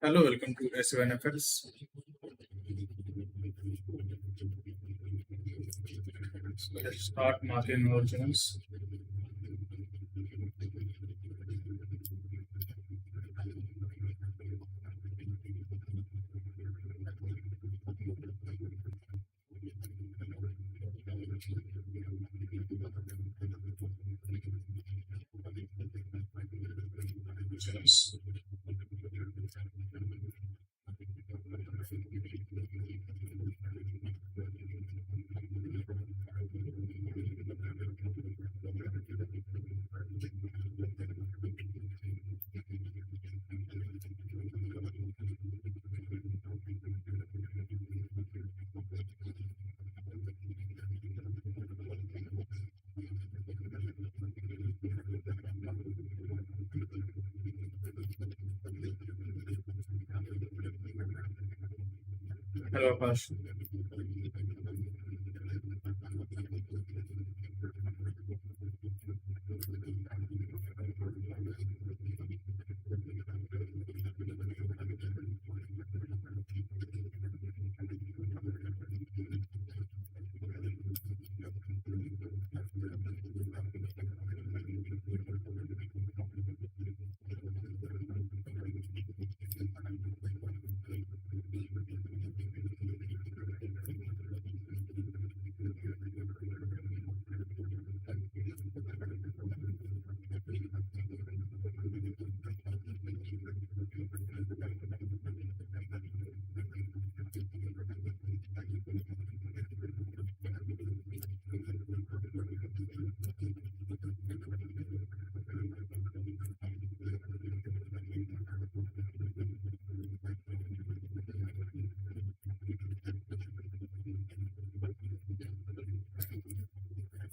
Hello, welcome to SUNFX. So let's start marking our zones. Zones. Hello, Akash.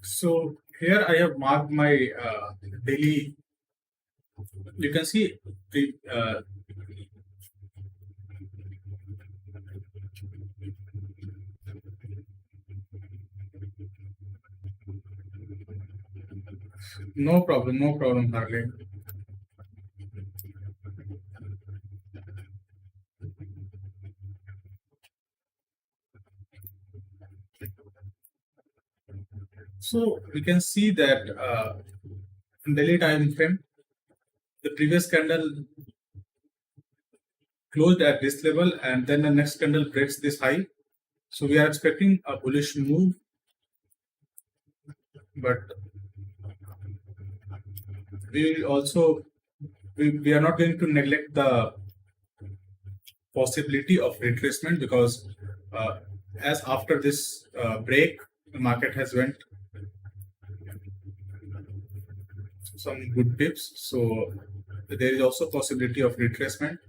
So here I have marked my daily. You can see the no problem, Harley. So we can see that in daily time frame, the previous candle closed at this level, and then the next candle breaks this high. So we are expecting a bullish move, but we will also we are not going to neglect the possibility of retracement because as after this break, the market has went some good pips. So there is also possibility of retracement.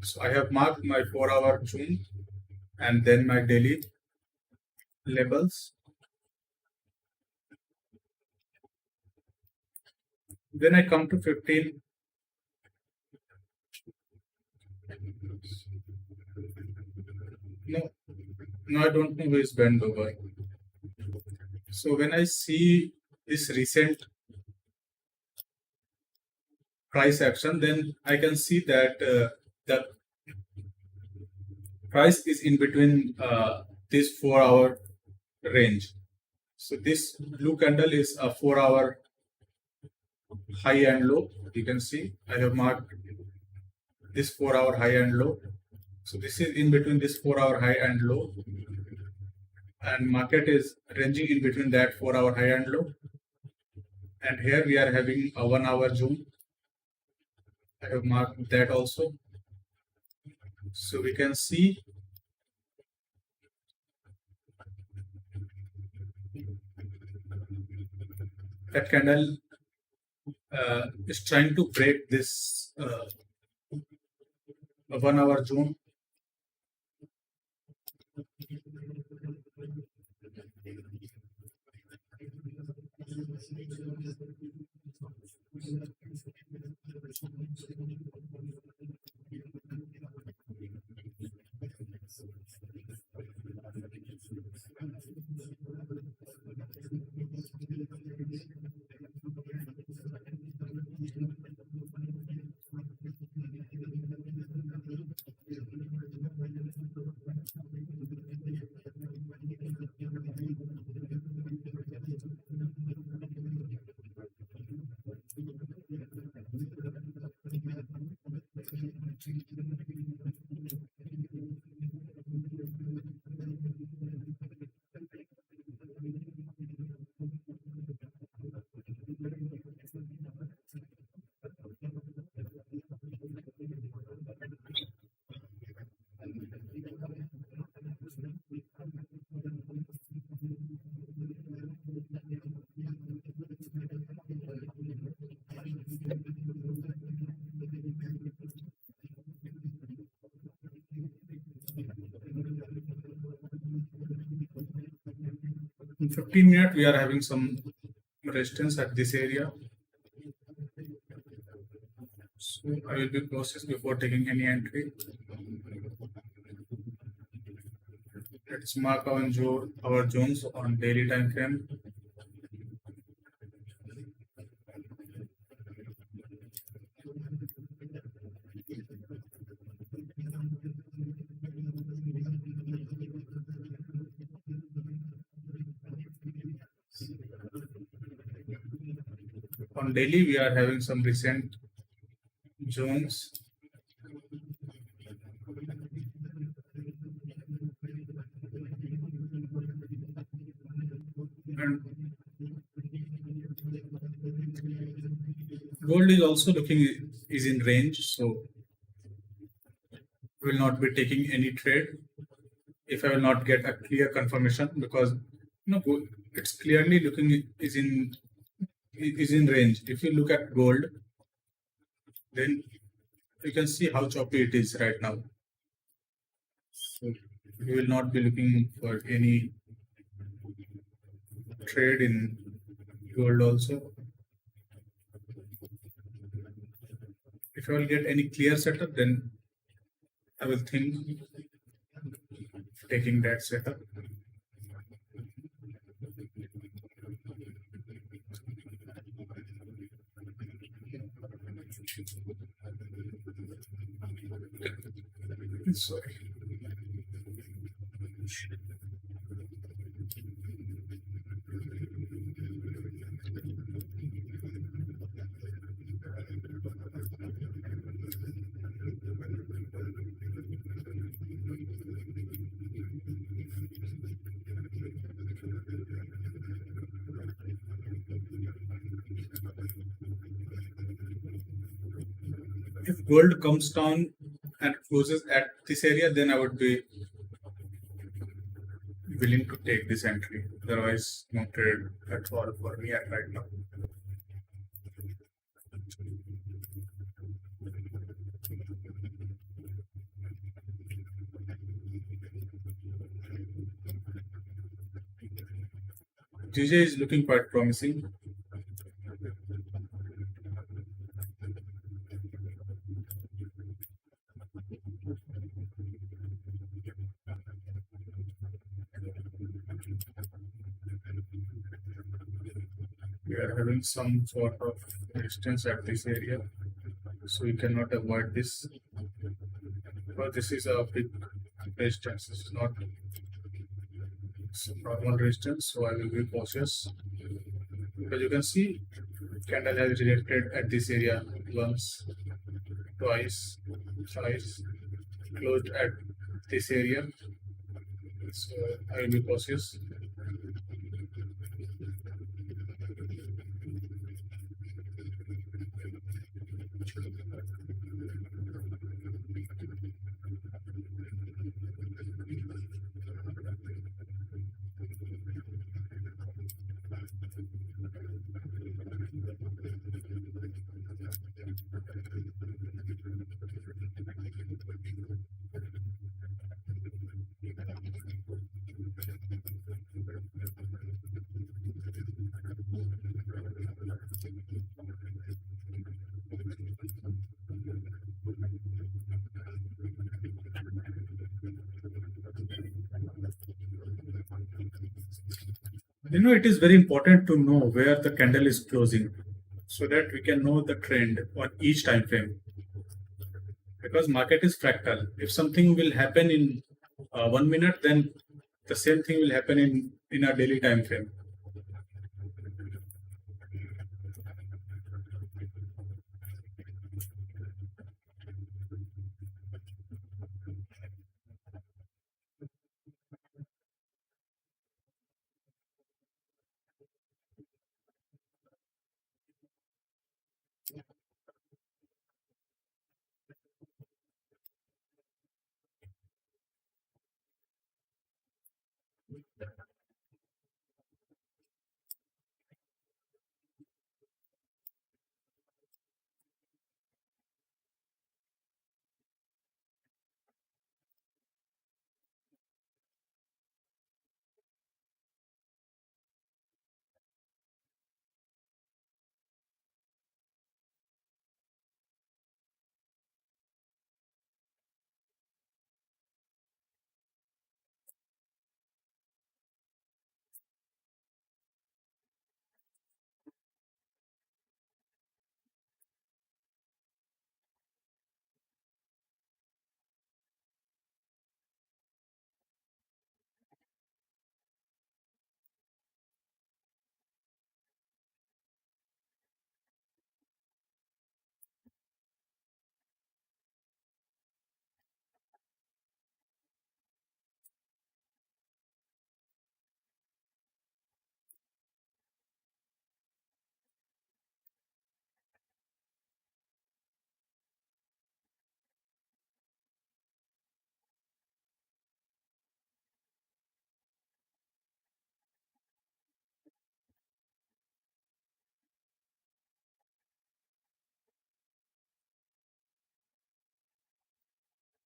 So I have marked my 4-hour June and then my daily levels. Then I come to 15. No, I don't know who is bent over. So when I see this recent price action, then I can see that the price is in between this 4-hour range. So this blue candle is a 4-hour high and low. You can see I have marked this 4-hour high and low. So this is in between this 4-hour high and low, and market is ranging in between that 4-hour high and low. And here we are having a 1-hour June. I have marked that also. So we can see that candle is trying to break this 1-hour June. In 15 minutes, we are having some resistance at this area. So I will be processed before taking any entry. Let's mark our zones on daily time frame. On daily, we are having some recent zones. And gold is also is in range, so will not be taking any trade if I will not get a clear confirmation, because it's clearly looking is in range. If you look at gold, then you can see how choppy it is right now. So you will not be looking for any trade in gold also. If I will get any clear setup, then I will think taking that setup. Sorry. If gold comes down and closes at this area, then I would be willing to take this entry. Otherwise, no trade at all for me right now. GJ is looking quite promising. We are having some sort of resistance at this area, so we cannot avoid this. But this is a big resistance. This is not normal resistance, so I will be cautious. Because you can see, candle has rejected at this area once, twice, thrice, closed at this area. So I will be cautious. It is very important to know where the candle is closing so that we can know the trend on each time frame. because market is fractal. If something will happen in 1 minute, then the same thing will happen in a daily time frame.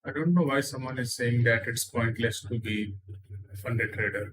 I don't know why someone is saying that it's pointless to be a funded trader.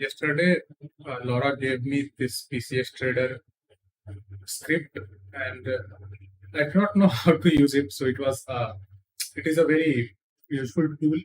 Yesterday, Laura gave me this PCS trader script, and I do not know how to use it. So it is a very useful tool.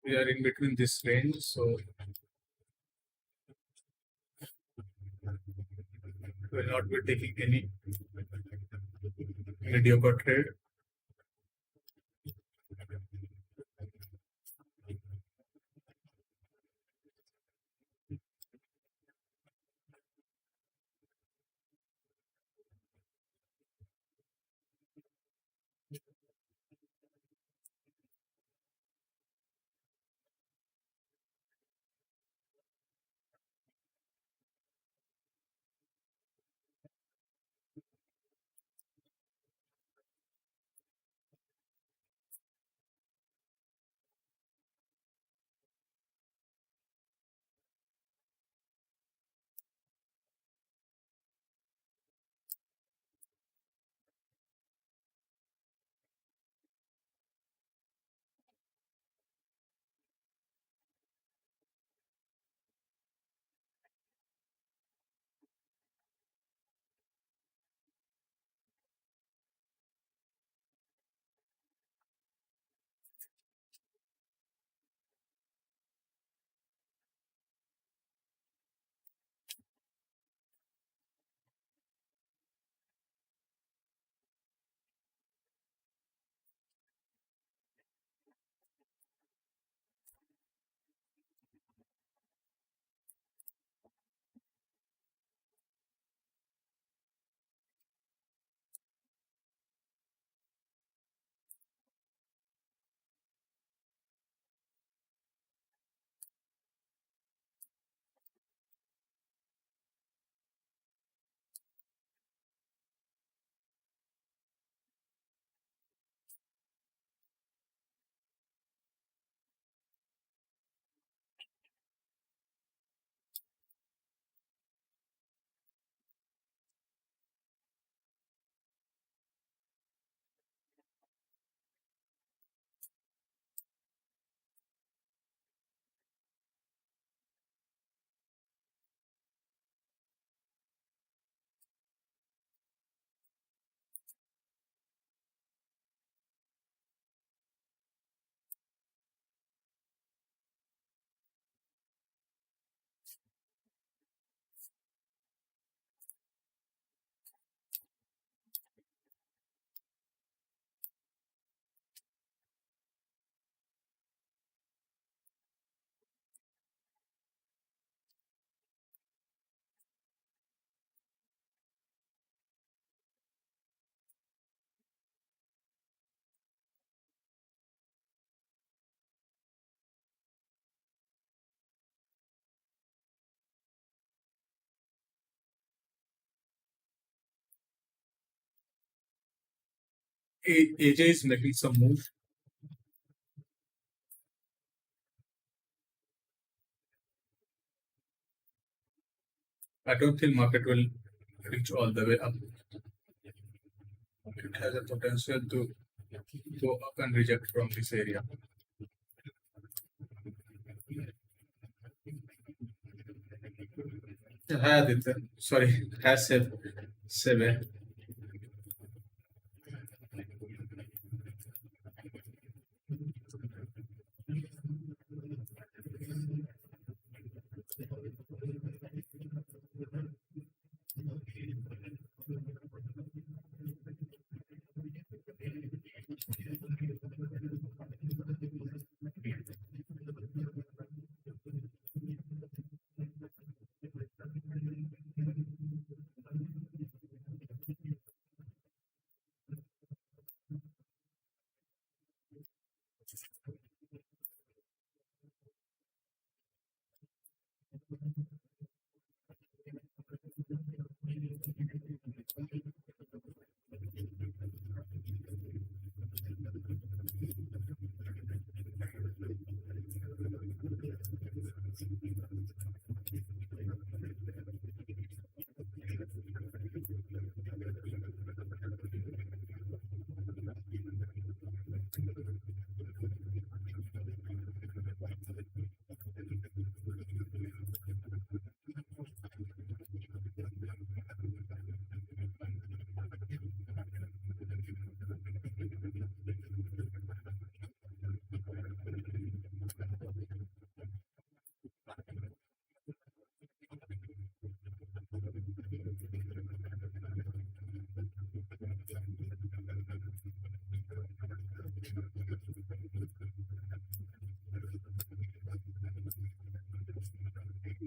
we are in between this range, so we will not be taking any mediocre trade. AJ is making some move. I don't think market will reach all the way up. It has a potential to go up and reject from this area. Hi Aditya. Sorry, has seven.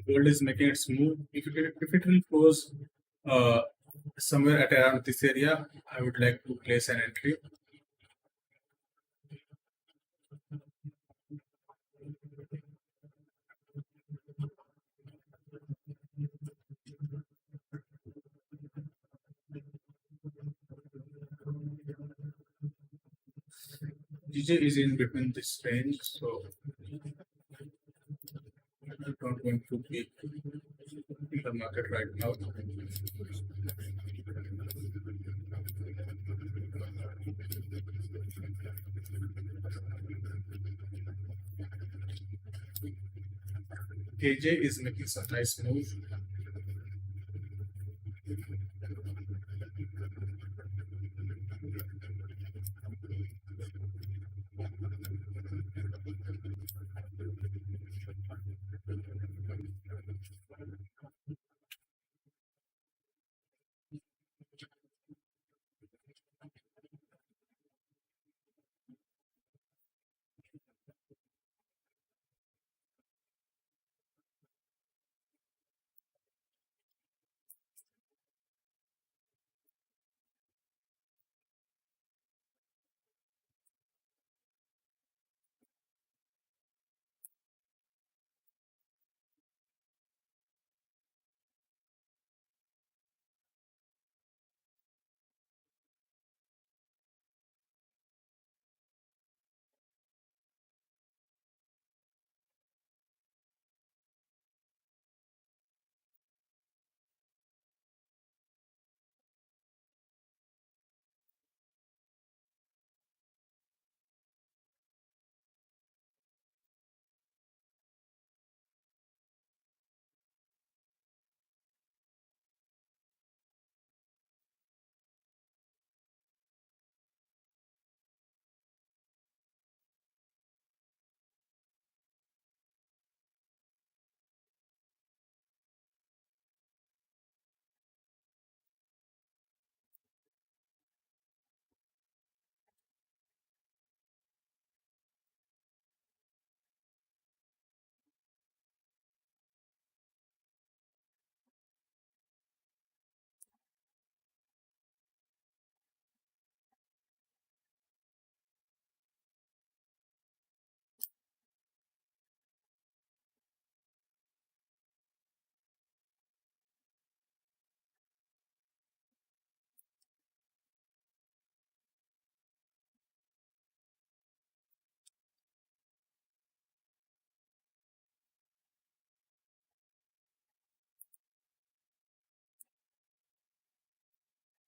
Gold is making its move. If it will close uh, somewhere at around this area, I would like to place an entry. DJ is in between this range, so I don't want to be in the market right now. KJ is making some nice move.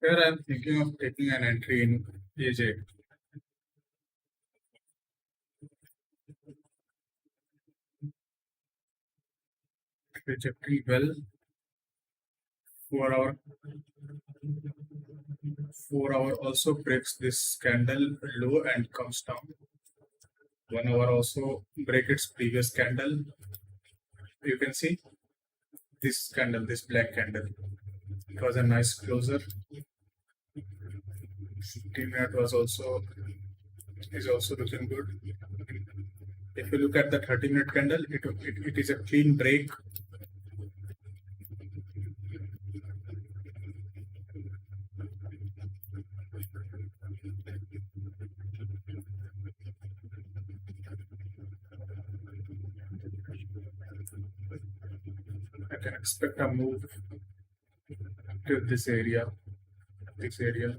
Here I am thinking of taking an entry in AJ, rejecting well. 4 hour 4 hour also breaks this candle low and comes down. 1 hour also break its previous candle. You can see this candle, this black candle. It was a nice closer. 50-minute was also is also looking good. If you look at the 30-minute candle, it is a clean break. I can expect a move to this area. This area.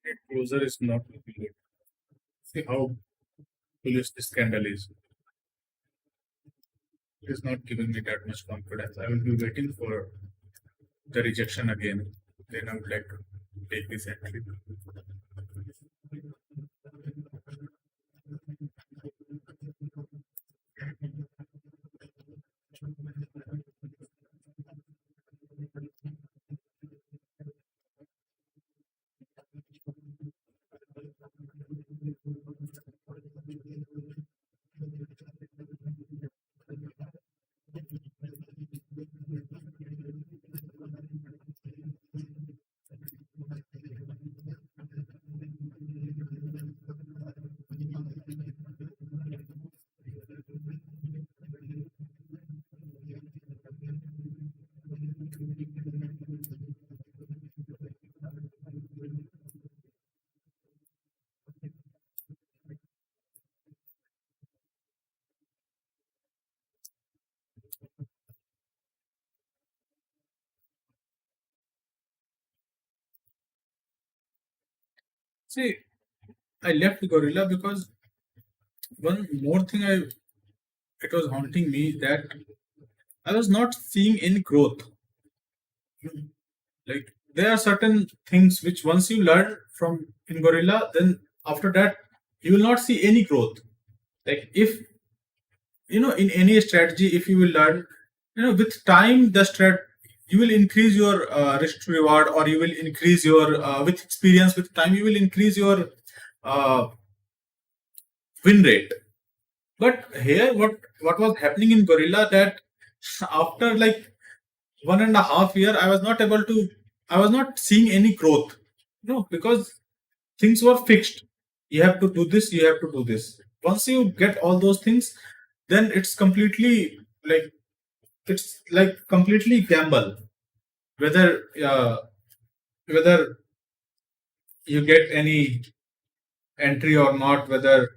It closer is not looking good. See how bullish this candle is. It is not giving me that much confidence. I will be waiting for the rejection again. Then I would like to take this entry. See, I left Gorilla because one more thing it was haunting me that I was not seeing any growth. Like there are certain things which once you learn from in Gorilla, then after that you will not see any growth. Like if in any strategy, if you will learn, with time the strat you will increase your risk to reward, or you will increase your with experience, with time you will increase your uh, win rate. But here, what was happening in Gorilla that after like 1.5 year, I was not seeing any growth. No, because things were fixed. You have to do this. You have to do this. Once you get all those things, then it's like completely gamble whether whether you get any entry or not. Whether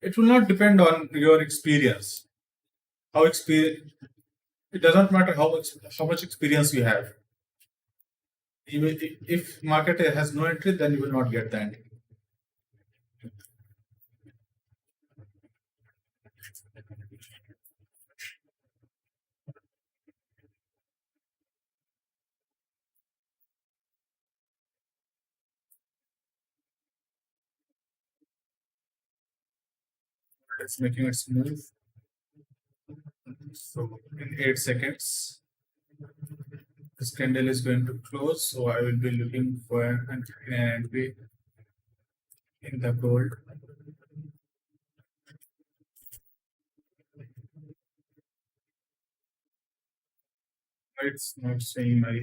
it will not depend on your experience. How experience It doesn't matter how much experience you have. Even if market has no entry, then you will not get the entry. It's making its move. So in 8 seconds, this candle is going to close. So I will be looking for an entry in the gold. It's not saying my.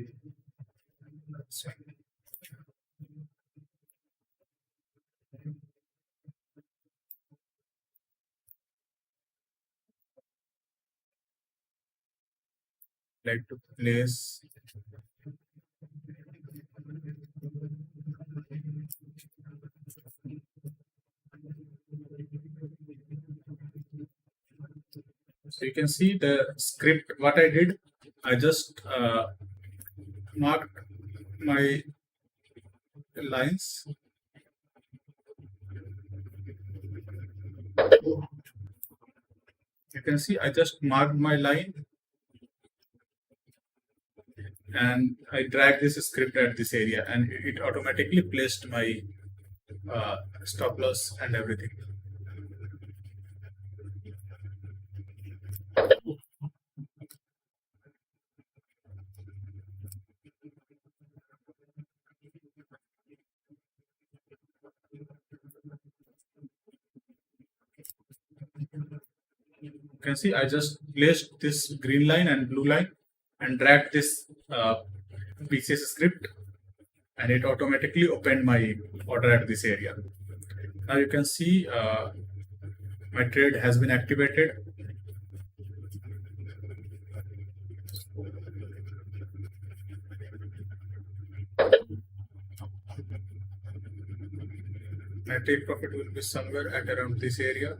Like to place so you can see the script. What I did, I just marked my lines. You can see I just marked my line and I drag this script at this area, and it automatically placed my stop loss and everything. You can see I just placed this green line and blue line and dragged this PCS script, and it automatically opened my order at this area. Now you can see my trade has been activated. My take profit will be somewhere at around this area.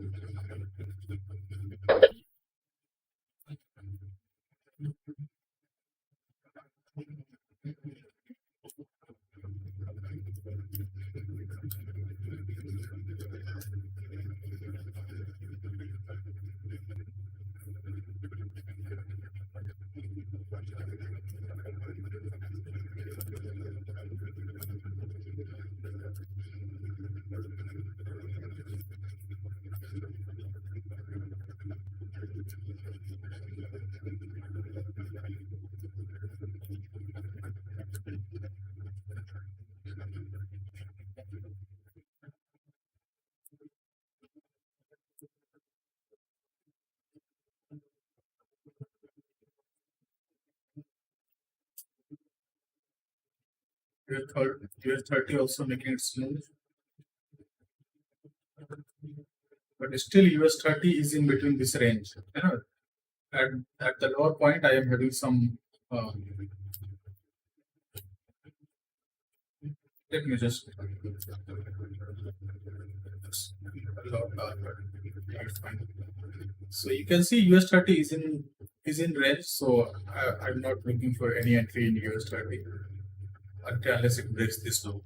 US30 also making it smooth, but still US30 is in between this range. You know, at, at the lower point, I am having some. Let me just so you can see US30 is in range. So I'm not looking for any entry in US30 unless it breaks this low.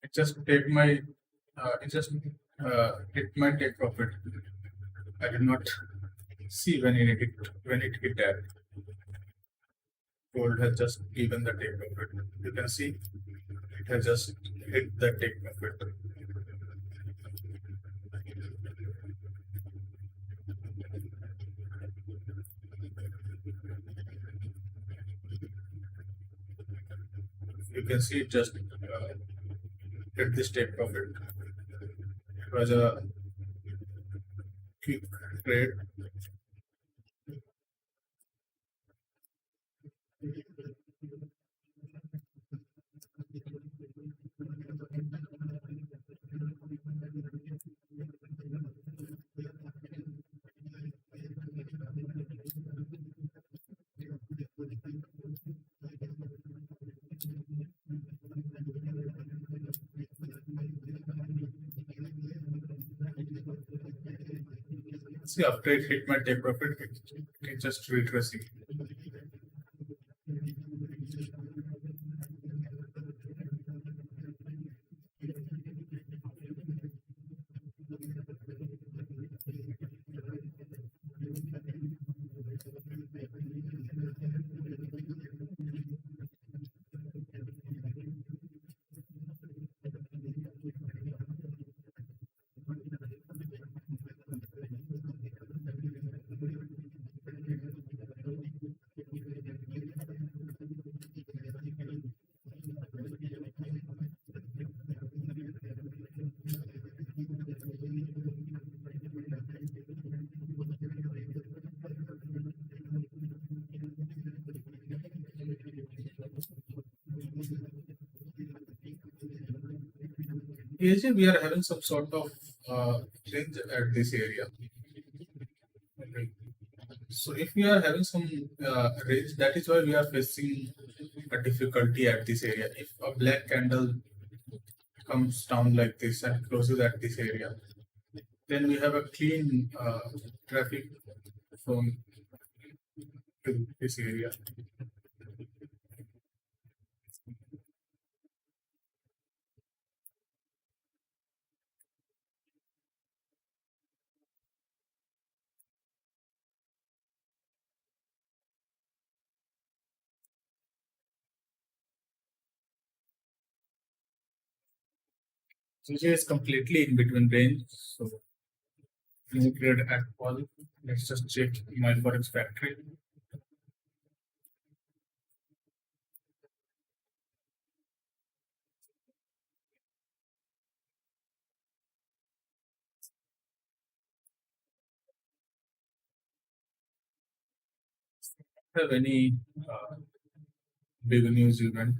It just take my it just hit my take profit. I did not see when it hit that. Gold has just given the take profit. You can see it has just hit the take profit. You can see it just hit this take profit. It was a quick trade. See, after it hit my take profit, it just retracing. AJ, we are having some sort of change at this area. Okay. So if we are having some range, that is why we are facing a difficulty at this area. If a black candle comes down like this and closes at this area, then we have a clean traffic from to this area. CJ is completely in between range, so no trade at all. Let's just check my forex factory. Have any big news event.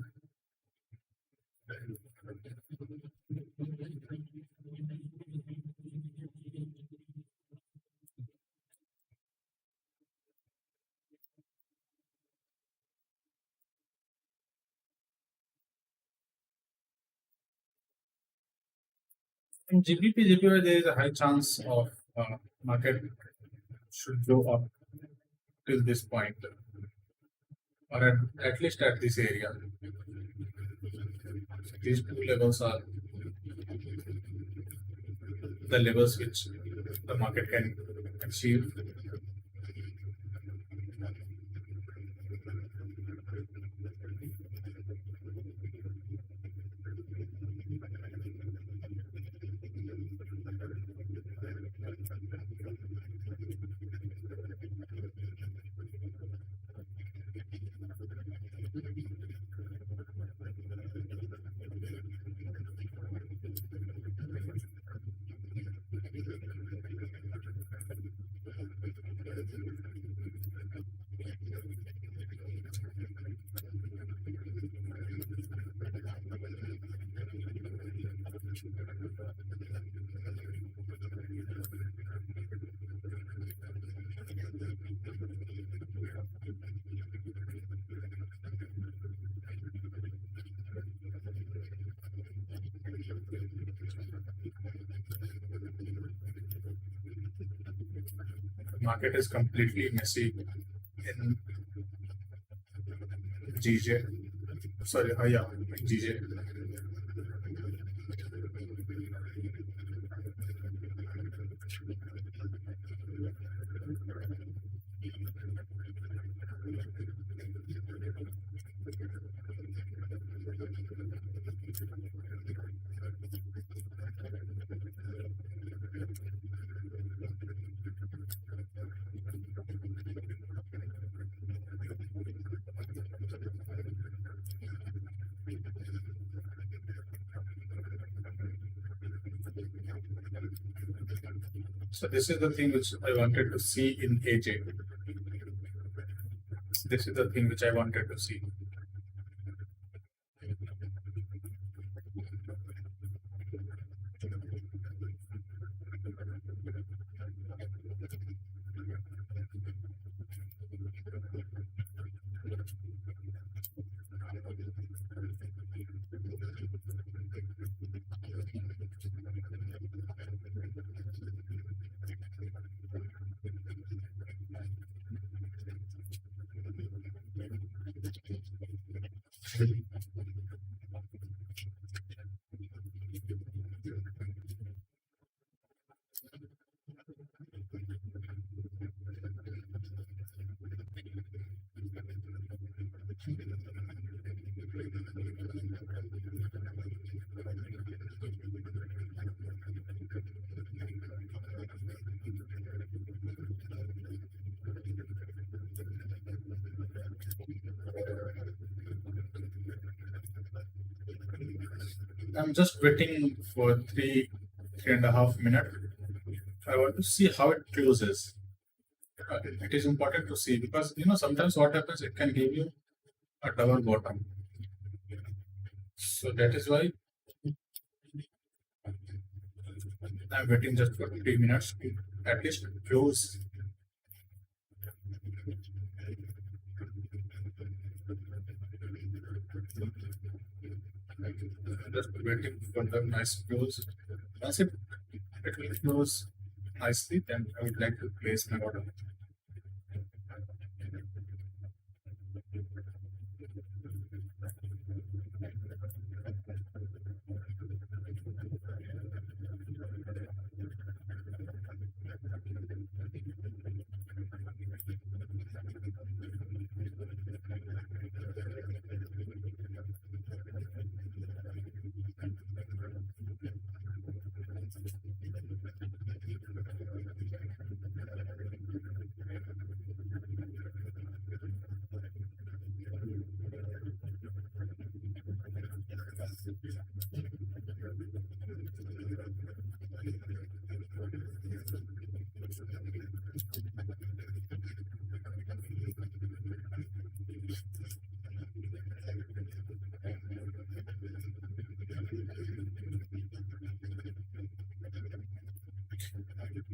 In GBP, there is a high chance of market should go up till this point, or at least at this area. So these two levels are the levels which the market can achieve. The market is completely messy in GJ. Sorry, yeah, GJ. So this is the thing which I wanted to see in AJ. This is the thing which I wanted to see. I'm just waiting for 3.5 minutes. I want to see how it closes. It is important to see because sometimes what happens, it can give you a double bottom. So that is why I'm waiting just for 3 minutes to at least close. Just waiting for the nice close. Once it will close nicely, then I would like to place my order.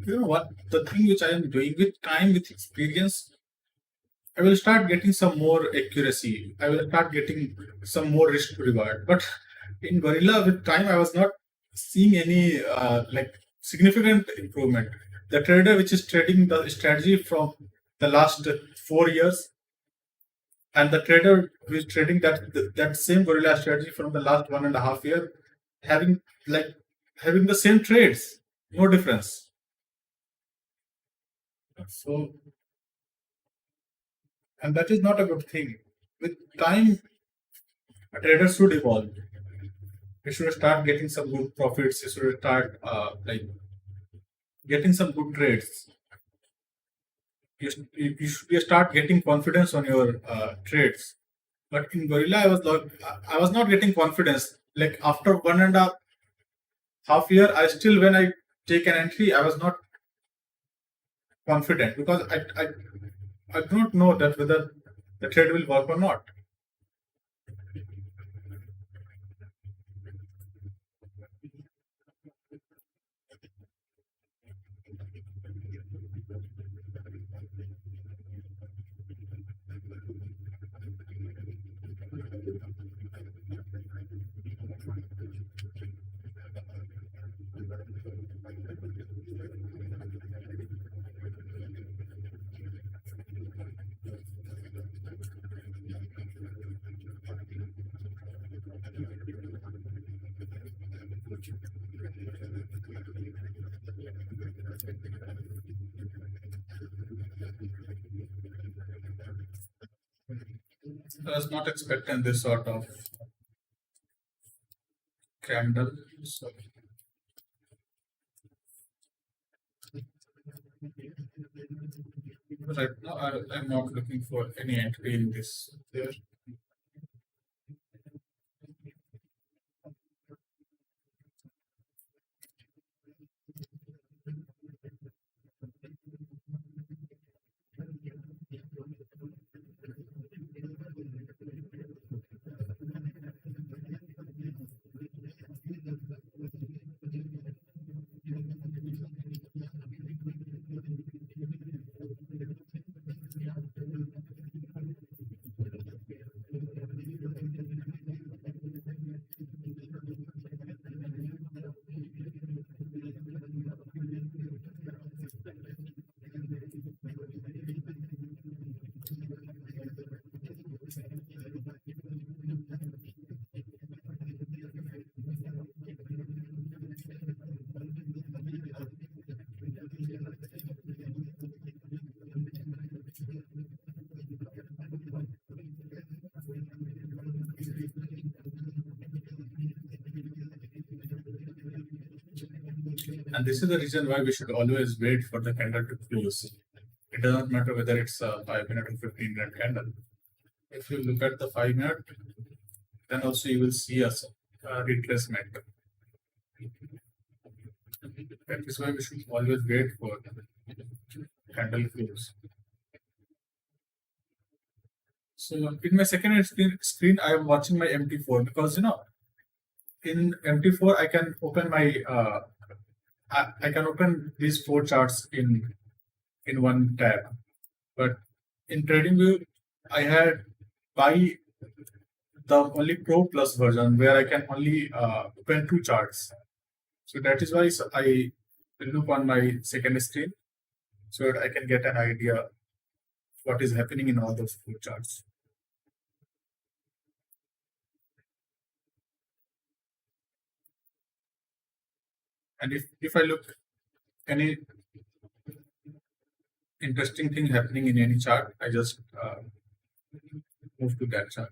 You know what? The thing which I am doing with time, with experience, I will start getting some more accuracy. I will start getting some more risk to reward. But in Gorilla, with time, I was not seeing any like significant improvement. The trader which is trading the strategy from the last 4 years, and the trader who is trading that same Gorilla strategy from the last 1.5 year, having like having the same trades, no difference. So, and that is not a good thing. With time, a trader should evolve. You should start getting some good profits. You should start like getting some good trades. You should start getting confidence on your trades. But in Gorilla, I was not getting confidence. Like after 1.5 year, I still, when I take an entry, I was not confident because I do not know that whether the trade will work or not. I was not expecting this sort of candle. So right now, I'm not looking for any entry in this. There. And this is the reason why we should always wait for the candle to close. It doesn't matter whether it's a 5 minute or 15 minute candle. If you look at the 5 minute, then also you will see a retracement. That is why we should always wait for candle close. So in my second screen I am watching my MT4 because in MT4 I can open my I can open these four charts in one tab. But in TradingView, I had buy the only Pro Plus version where I can only open two charts. So that is why I look on my second screen so that I can get an idea what is happening in all those four charts. And if I look any interesting thing happening in any chart, I just move to that chart.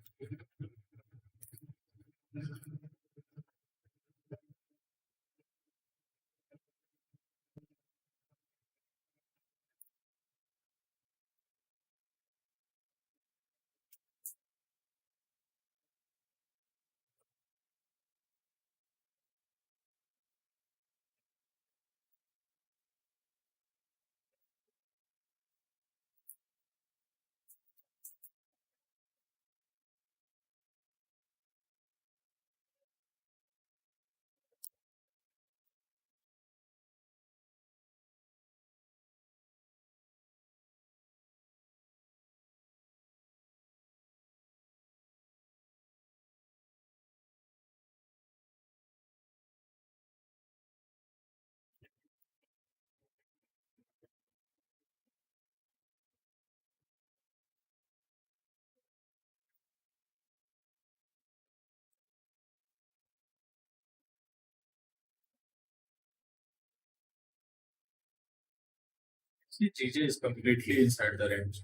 See, GJ is completely inside the range.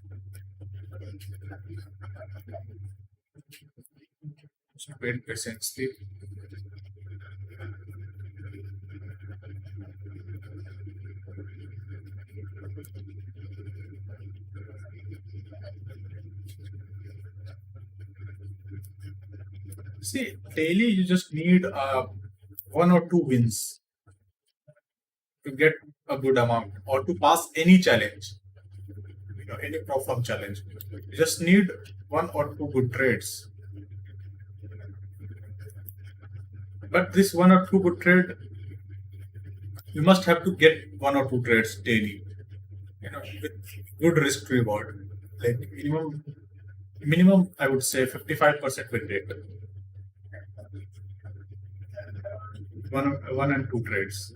Just wait patiently. See, daily you just need one or two wins to get a good amount or to pass any challenge, any problem challenge. You just need one or two good trades. But this one or two good trade, you must have to get one or two trades daily, with good risk reward. Like minimum I would say 55% win rate. One and two trades.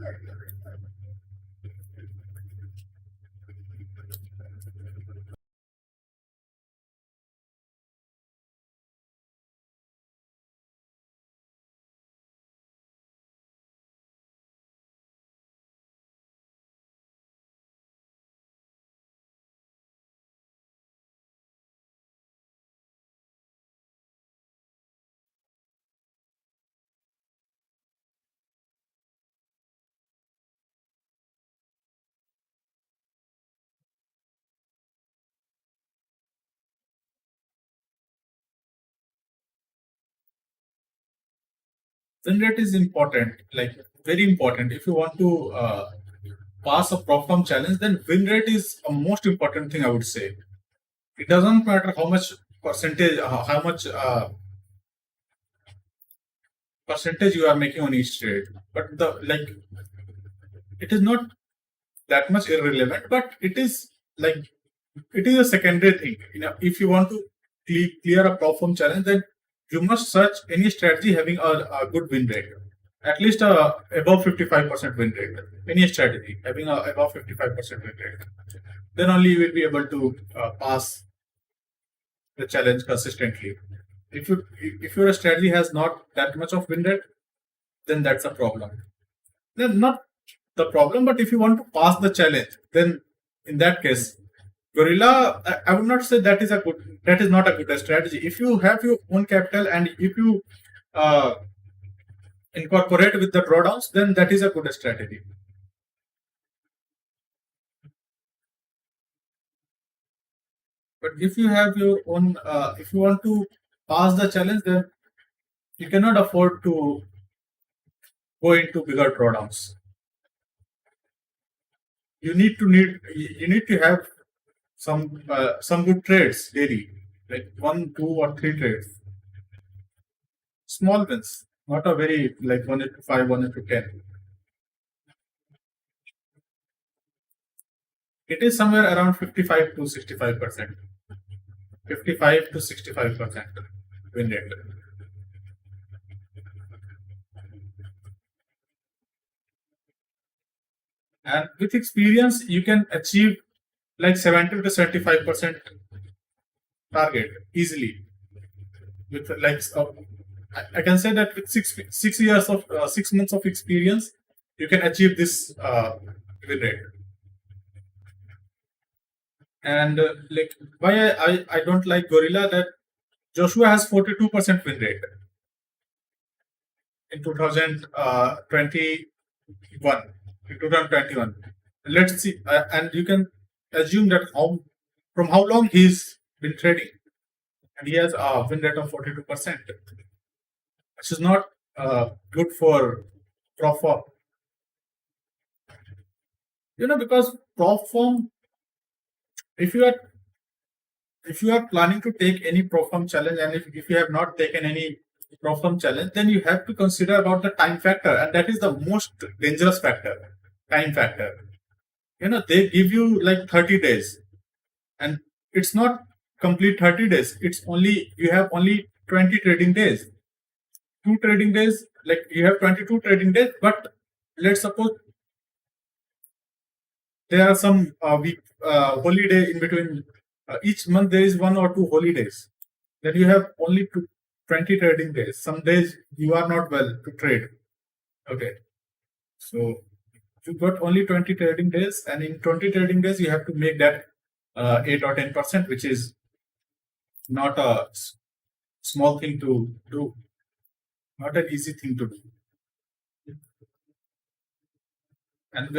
Win rate is important, like very important. If you want to pass a problem challenge, then win rate is a most important thing, I would say. It doesn't matter how much percentage, how much percentage you are making on each trade, but the like it is not that much irrelevant, but it is like it is a secondary thing. If you want to clear a problem challenge, then you must search any strategy having a good win rate, at least above 55% win rate. Any strategy having a above 55% win rate, then only you will be able to pass the challenge consistently. If your strategy has not that much of win rate, then that's a problem. Then not the problem, but if you want to pass the challenge, then in that case, Gorilla, I would not say that is not a good strategy. If you have your own capital and if you uh, incorporate with the drawdowns, then that is a good strategy. But if you have your own, if you want to pass the challenge, then you cannot afford to go into bigger drawdowns. You need to have some good trades daily, like one, two, or three trades. Small wins, not a very like 1:5, 1:10. It is somewhere around 55 to 65%. 55 to 65% win rate. And with experience, you can achieve like 70 to 75% target easily. With like, I can say that with 6 months of experience, you can achieve this win rate. And like why I don't like Gorilla, that Joshua has 42% win rate in 2021. In 2021, let's see, and you can assume that from how long he's been trading, and he has a win rate of 42%, which is not good for prop firm. Because prop firm, if you are planning to take any prop firm challenge, and if you have not taken any prop firm challenge, then you have to consider about the time factor, and that is the most dangerous factor. Time factor. They give you like 30 days, and it's not complete 30 days. It's only you have only 20 trading days. 2 trading days, like you have 22 trading days, but let's suppose there are some week holiday in between. Each month there is one or two holidays. Then you have only 20 trading days. Some days you are not well to trade. Okay, so you got only 20 trading days, and in 20 trading days, you have to make that 8 or 10%, which is not a small thing to do, not an easy thing to do. And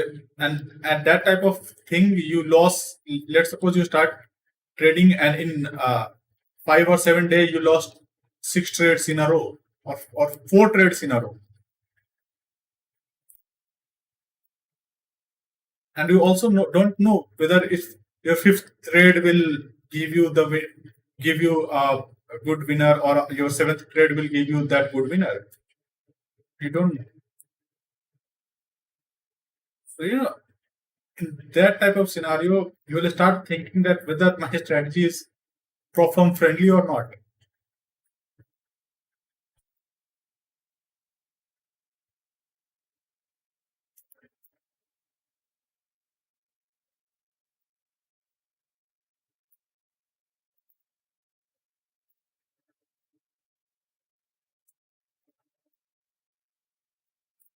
at that type of thing, you lost. Let's suppose you start trading, and in 5 or 7 days, you lost 6 trades in a row, or 4 trades in a row. And you also don't know whether if your fifth trade will give you give you a good winner, or your seventh trade will give you that good winner. You don't know. So in that type of scenario, you will start thinking that whether my strategy is prop firm friendly or not.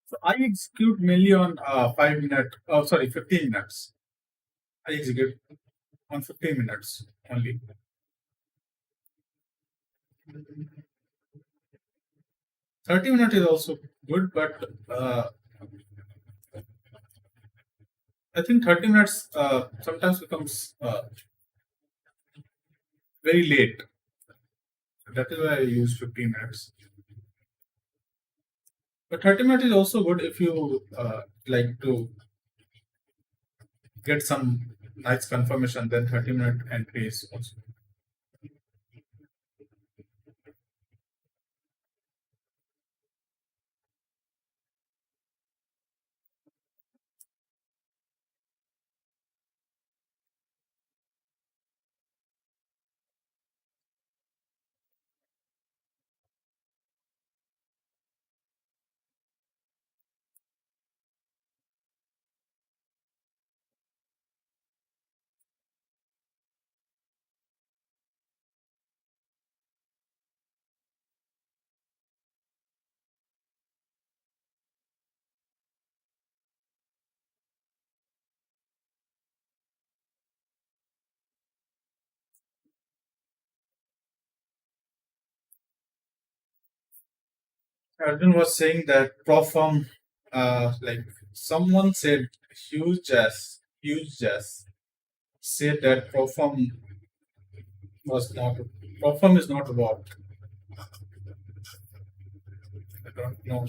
So I execute mainly on 5 minute. Oh, sorry, 15 minutes. I execute on 15 minutes only. 30 minutes is also good, but I think 30 minutes sometimes becomes very late. That is why I use 15 minutes. But 30 minutes is also good if you like to get some nice confirmation. Then 30-minute entry is also. Arjun was saying that Profam, like someone said, huge jazz said that Profam is not what. I don't know.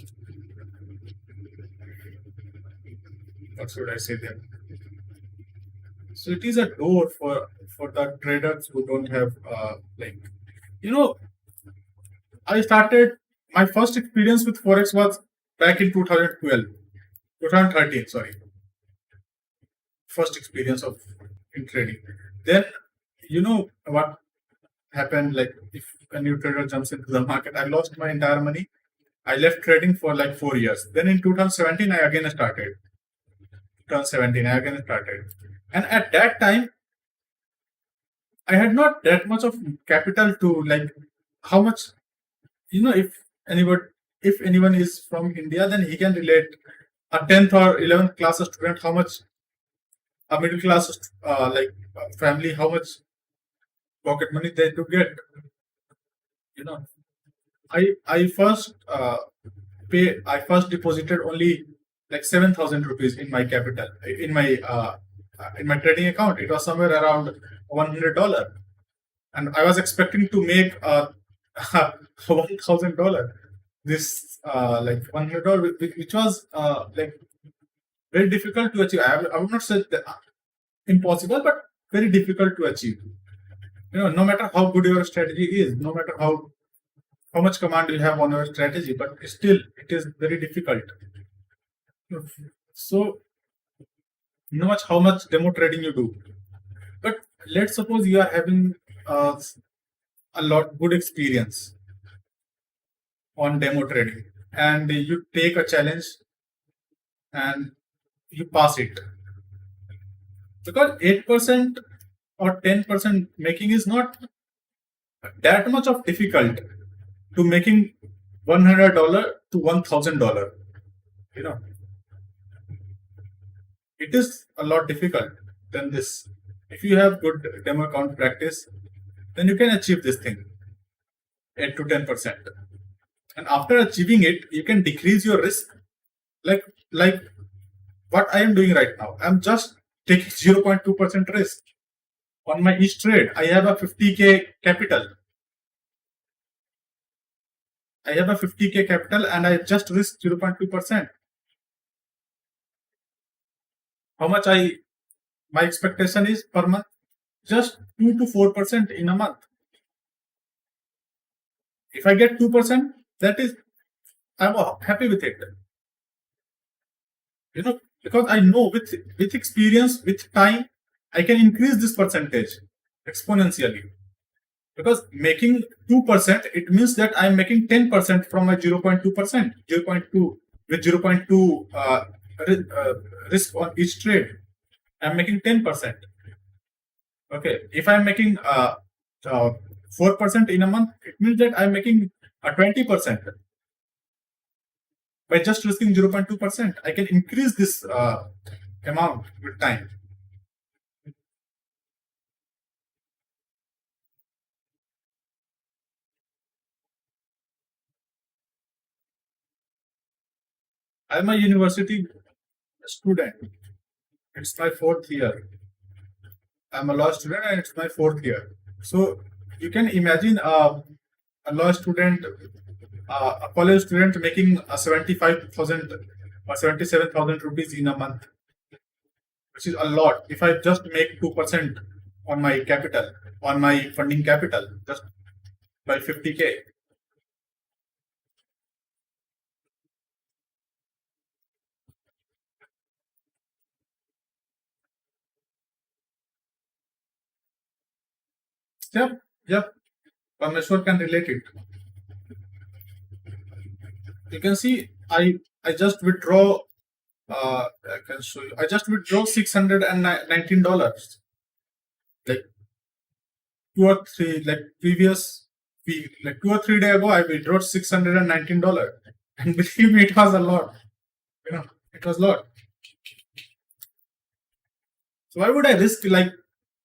What should I say there? So it is a door for the traders who don't have like you know I started my first experience with forex was back in 2012, 2013. Sorry, first experience of in trading. Then you know what happened? Like if a new trader jumps into the market, I lost my entire money. I left trading for like 4 years. Then in 2017, I again started. 2017, I again started, and at that time, I had not that much of capital to like how much if anyone anyone is from India, then he can relate a 10th or 11th class student how much a middle class family how much pocket money they do get. You know, I first deposited only like 7,000 rupees in my capital in my trading account. It was somewhere around $100, and I was expecting to make $1,000. This like $100, which was like very difficult to achieve. I would not say that impossible, but very difficult to achieve. No matter how good your strategy is, no matter how much command you have on your strategy, but still it is very difficult. So no much how much demo trading you do, but let's suppose you are having uh, a lot good experience on demo trading, and you take a challenge and you pass it, because 8% or 10% making is not that much of difficult to making $100 to $1,000. You know, It is a lot difficult than this. If you have good demo account practice, then you can achieve this thing 8 to 10%. And after achieving it, you can decrease your risk. Like like what I am doing right now. I'm just taking 0.2% risk on my each trade. I have a 50K capital. I have a 50K capital and I just risk 0.2%. How much my expectation is per month? Just 2 to 4% in a month. If I get 2%, that is I'm happy with it. Because I know with experience, with time, I can increase this percentage exponentially. Because making 2%, it means that I'm making 10% from my 0.2%, 0.2 with 0.2 risk on each trade. I'm making 10%. Okay, if I'm making 4% in a month, it means that I'm making 20%. By just risking 0.2%, I can increase this amount with time. I'm a university student. It's my fourth year. I'm a law student and it's my fourth year. So you can imagine a law student, a college student making 75,000 or 77,000 rupees in a month, which is a lot. If I just make 2% on my capital, on my funding capital, just by 50K. Yep, yep. Parmeshwar can relate it. You can see I just withdraw. I can show you. I just withdraw $619. Like 2 or 3, like previous week, like 2 or 3 days ago, I withdrew $619, and believe me, it was a lot. It was a lot. So why would I risk like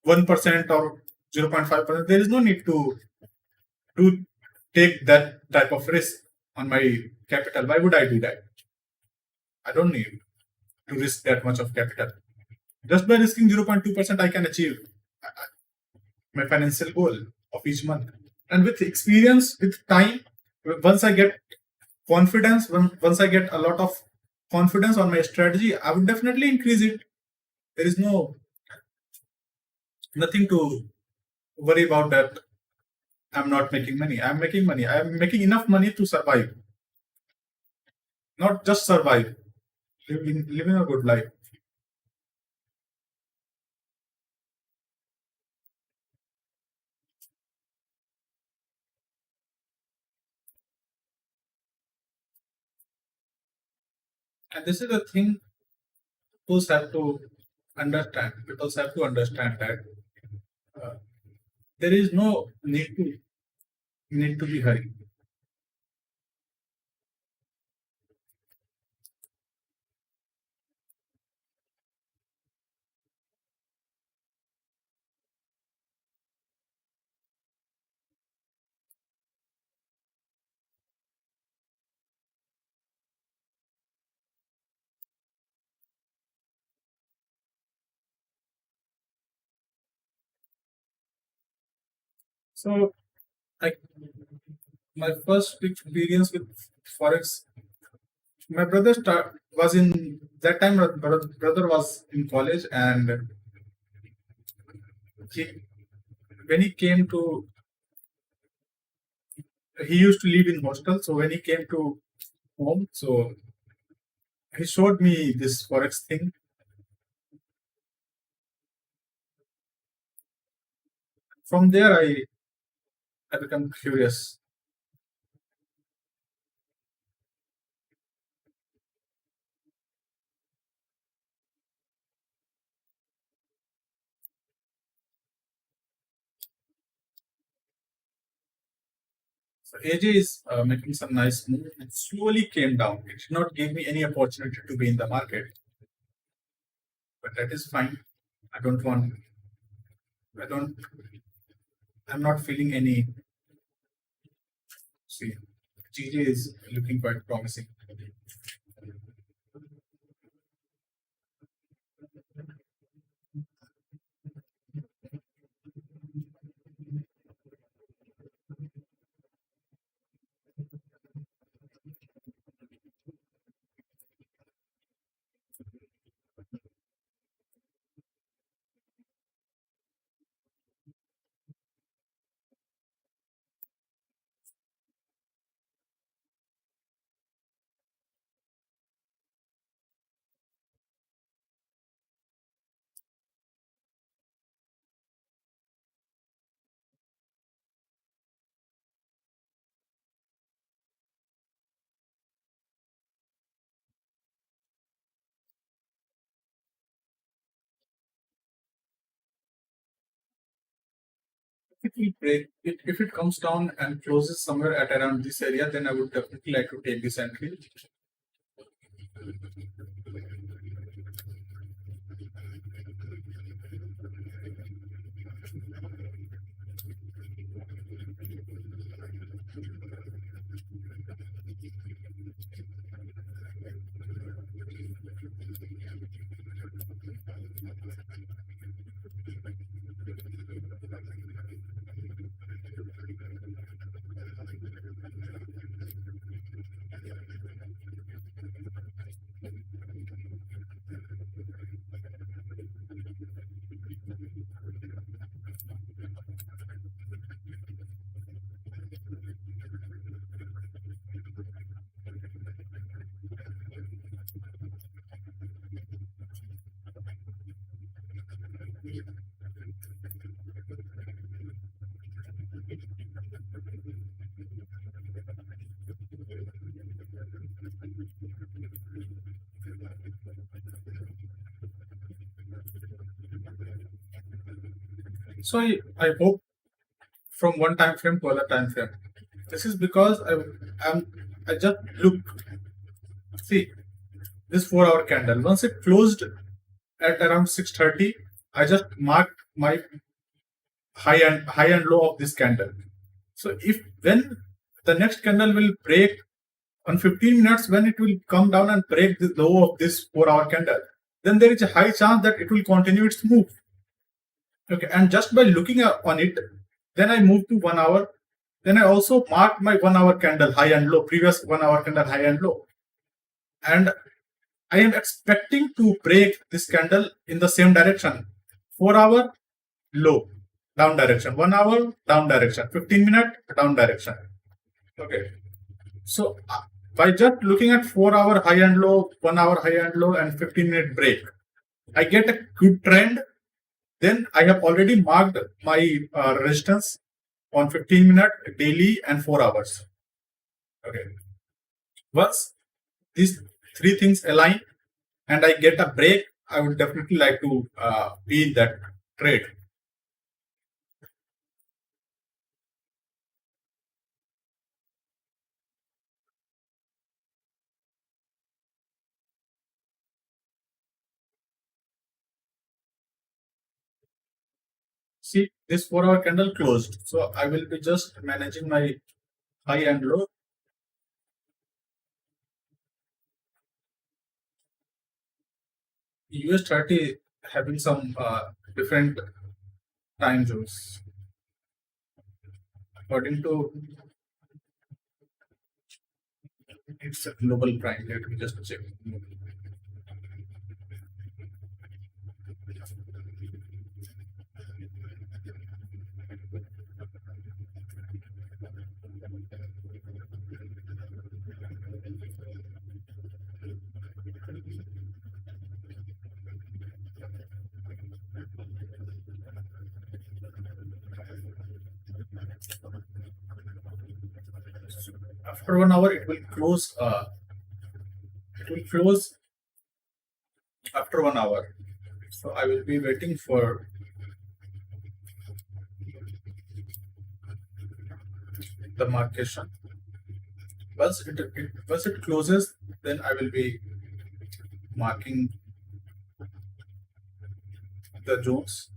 1% or 0.5%? There is no need to take that type of risk on my capital. Why would I do that? I don't need to risk that much of capital. Just by risking 0.2%, I can achieve my financial goal of each month. And with experience, with time, once I get confidence, once I get a lot of confidence on my strategy, I would definitely increase it. There is nothing to worry about that. I'm not making money. I'm making money. I'm making enough money to survive, not just survive, living a good life. And this is the thing people have to understand. People have to understand that uh, there is no need to be hurried. So, like my first experience with forex, my was in that time. My brother was in college, and he, when he came to, he used to live in hostel. So when he came to home, so he showed me this forex thing. From there, I become curious. So AJ is making some nice move. It slowly came down. It did not give me any opportunity to be in the market. but that is fine. I don't want, I don't, I'm not feeling any. See, GJ is looking quite promising. If it will break, if it comes down and closes somewhere at around this area, then I would definitely like to take this entry. So I hope from one time frame to other time frame. This is because I just look, see this 4 hour candle. Once it closed at around 6:30, I just marked my high and low of this candle. So if when the next candle will break on 15 minutes, when it will come down and break the low of this 4 hour candle, then there is a high chance that it will continue its move. Okay, and just by looking on it, then I move to 1 hour. Then I also mark my 1 hour candle high and low, previous 1 hour candle high and low. And I am expecting to break this candle in the same direction. 4 hour low, down direction. 1 hour, down direction. 15-minute, down direction. Okay. So by just looking at 4 hour high and low, 1 hour high and low, and 15-minute break, I get a good trend. Then I have already marked my resistance on 15-minute, daily, and 4 hours. Okay. Once these three things align and I get a break, I would definitely like to be in that trade. See, this 4 hour candle closed. So I will be just managing my high and low. US 30 having some different time zones. According to it's a global prime, let me just check. After 1 hour, it will close. It will close after 1 hour. So I will be waiting for the marcation. Once it closes, then I will be marking the zones.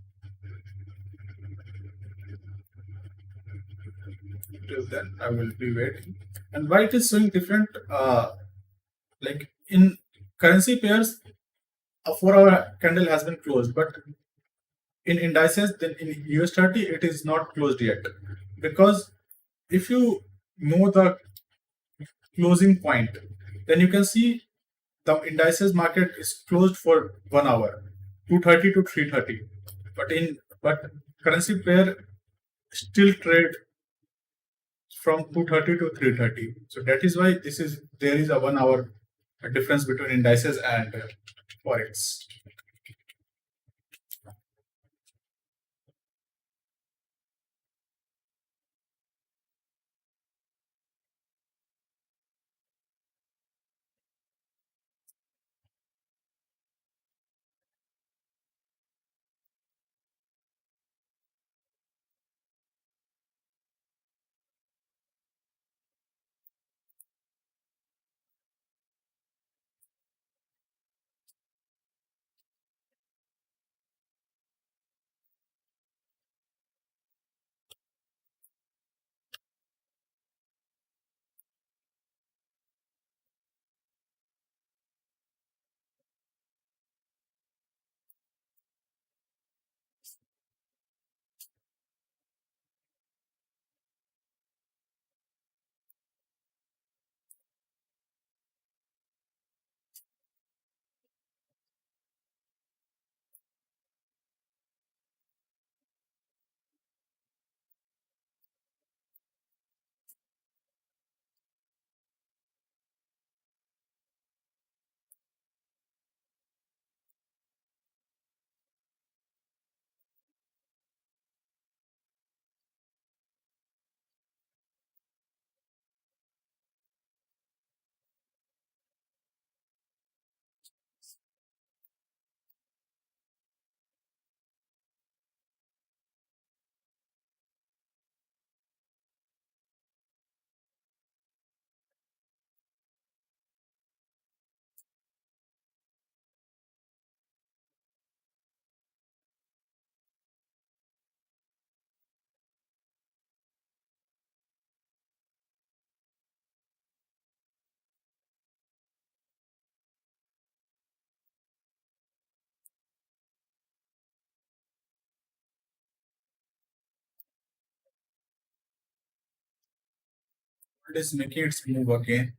Till then, I will be waiting. And why it is showing different? Like in currency pairs, a 4 hour candle has been closed, but in indices, then in US 30, it is not closed yet. Because if you know the closing point, then you can see the indices market is closed for 1 hour, 2:30 to 3:30. But currency pair still trade from 2:30 to 3:30. So that is why there is a 1 hour difference between indices and forex. It is making its move again.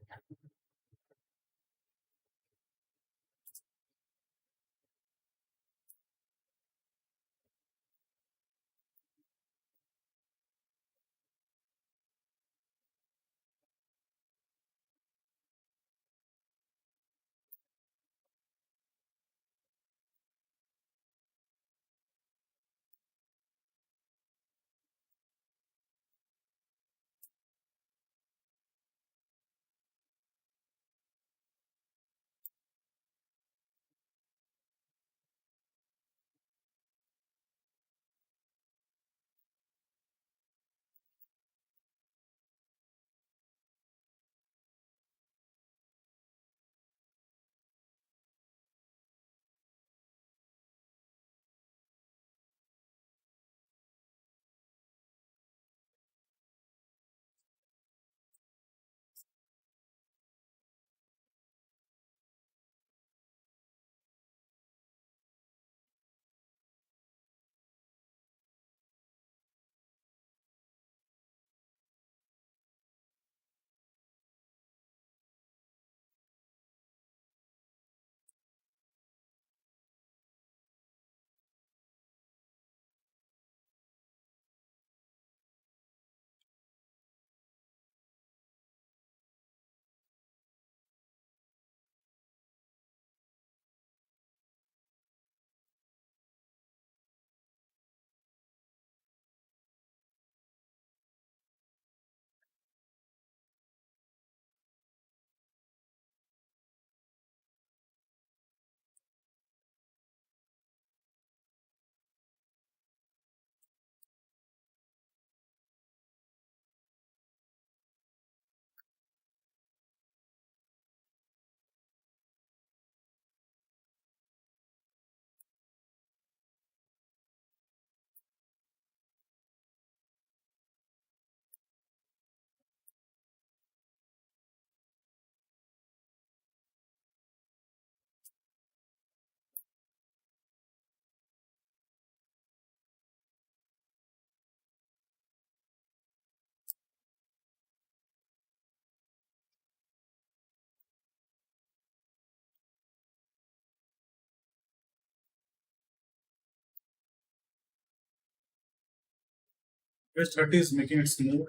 West 30 is making its move.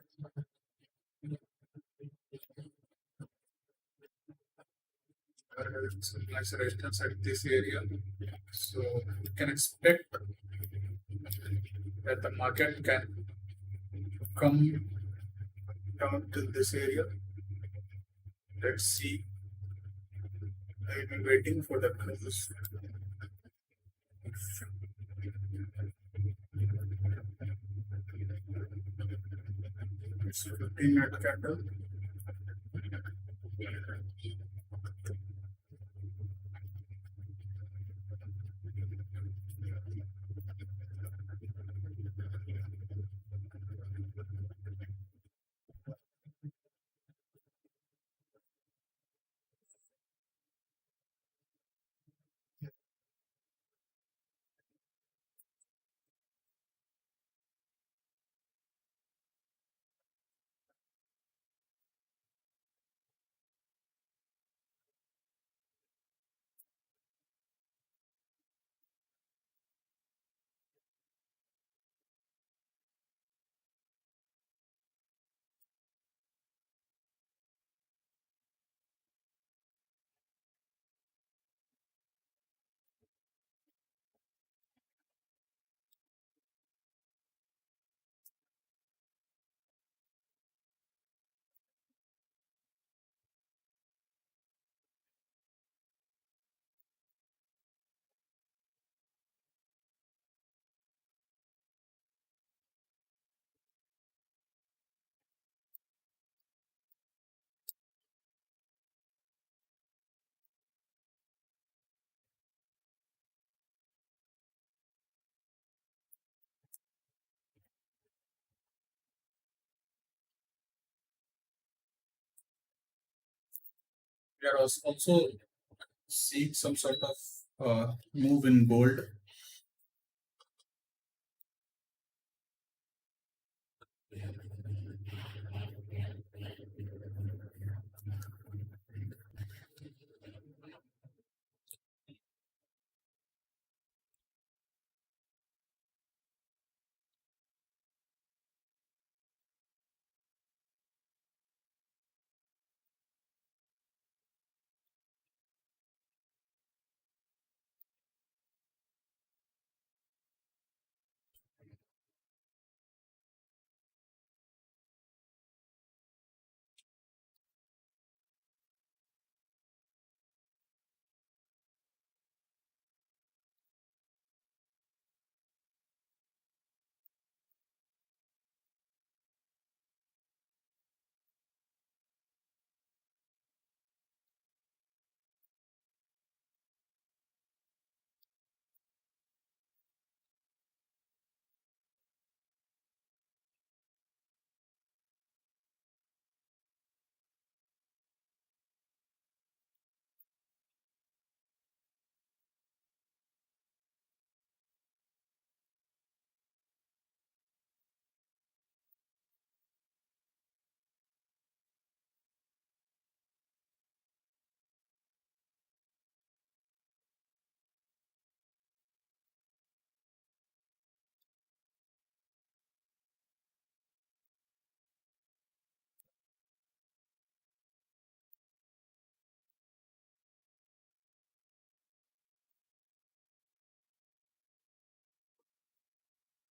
Some nice resistance at this area. So you can expect that the market can come down to this area. Let's see. I've been waiting for the close. It's a 15-minute candle. We are also seeing some sort of move in gold.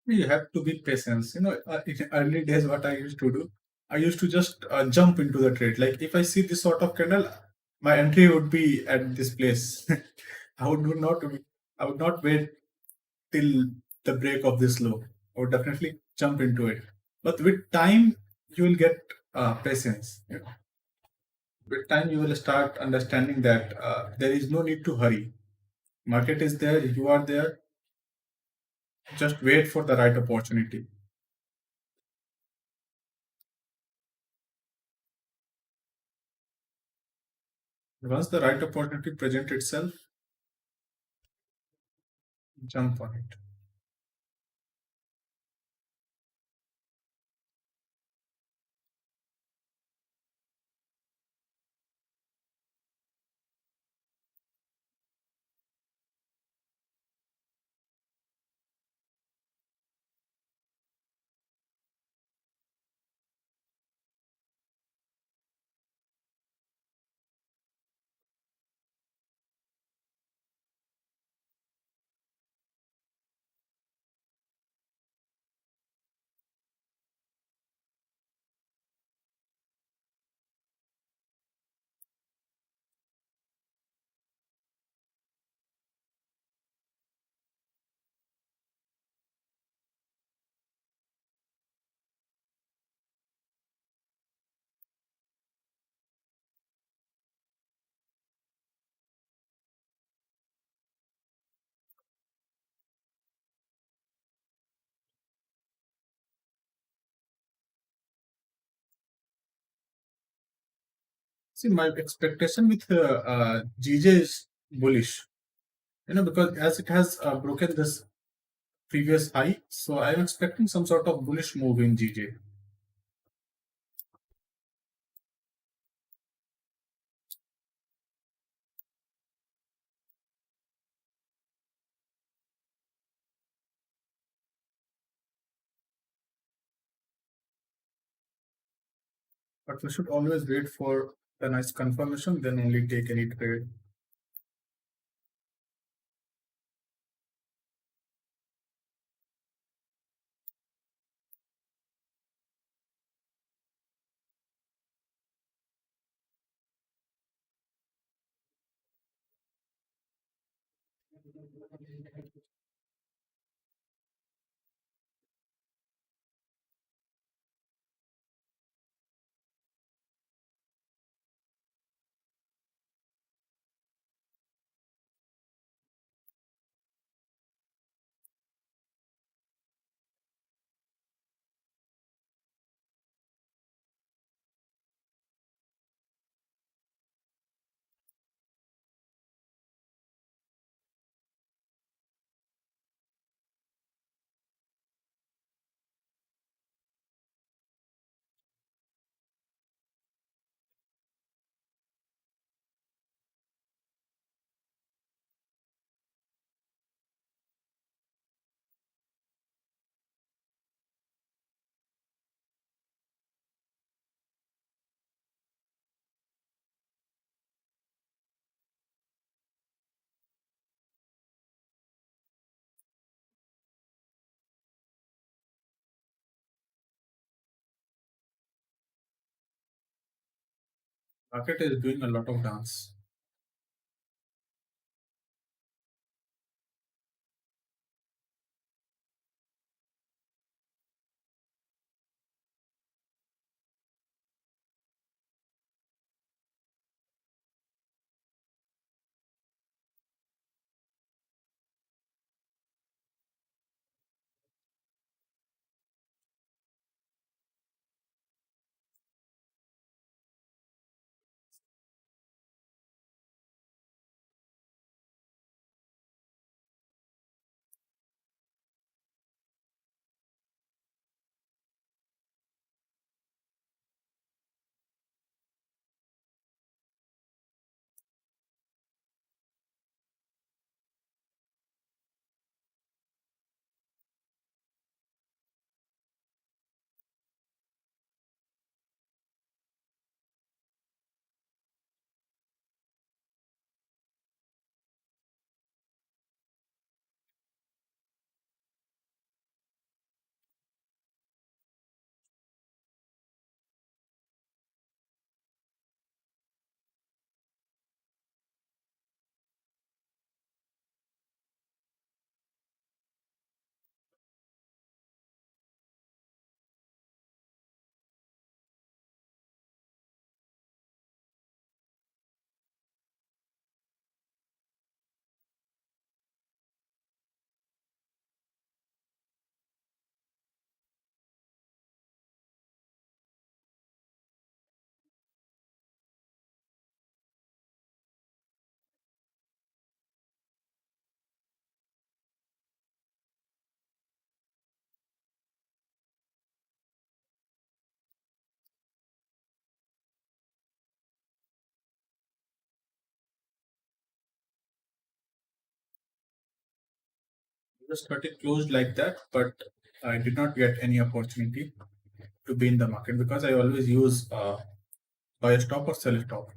You have to be patient. In early days, what I used to do, I used to just jump into the trade. Like if I see this sort of candle, my entry would be at this place. I would not. I would not wait till the break of this low. I would definitely jump into it. But with time, you will get patience. With time, you will start understanding that there is no need to hurry. Market is there. You are there. Just wait for the right opportunity. Once the right opportunity presents itself, jump on it. See, my expectation with GJ is bullish. Because as it has broken this previous high, so I'm expecting some sort of bullish move in GJ. But we should always wait for a nice confirmation, then only take any trade. Market is doing a lot of dance. Just got it closed like that, but I did not get any opportunity to be in the market because I always use buy a stop or sell a stop.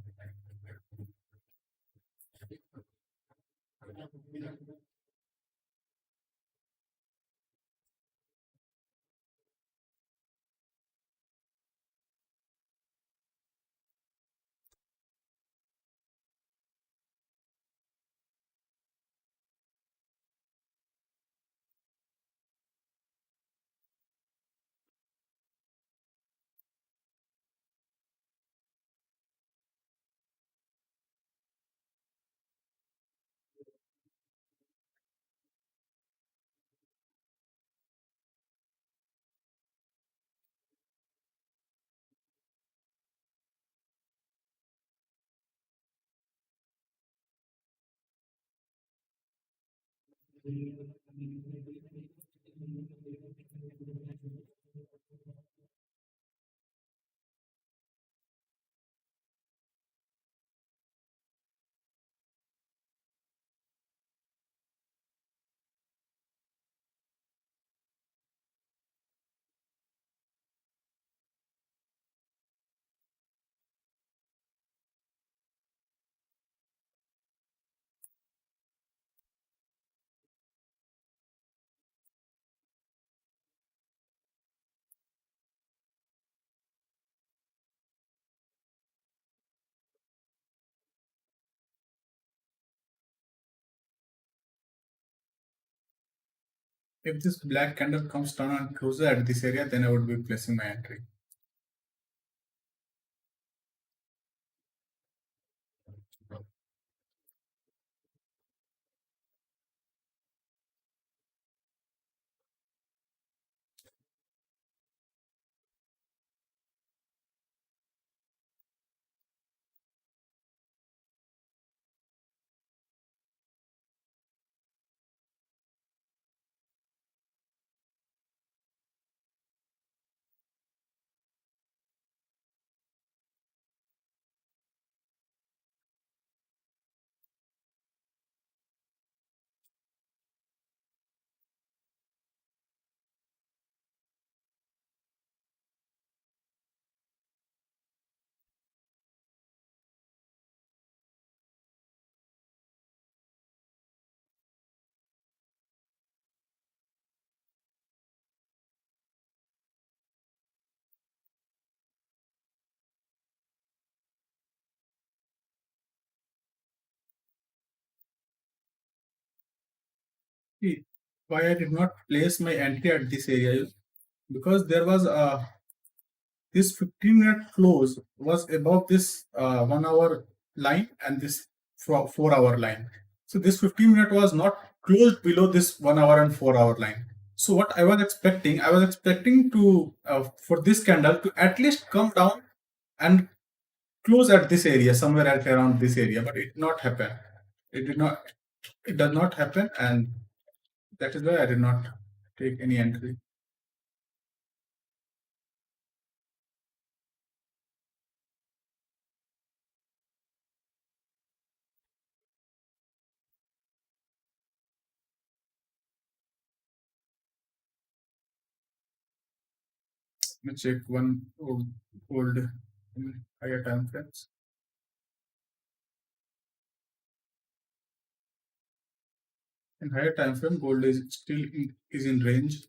If this black candle comes down and closer at this area, then I would be placing my entry. See, why I did not place my entry at this area is because there was this 15-minute close was above this 1 hour line and this 4 hour line. So this 15-minute was not closed below this 1 hour and 4 hour line. So what I was expecting to for this candle to at least come down and close at this area, somewhere at around this area, but it did not happen. It did not. It does not happen, and that is why I did not take any entry. Let me check one old higher time frames. In higher time frame, gold is still is in range.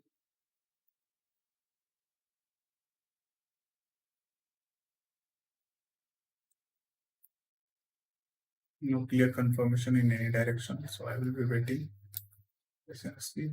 No clear confirmation in any direction, so I will be waiting. See.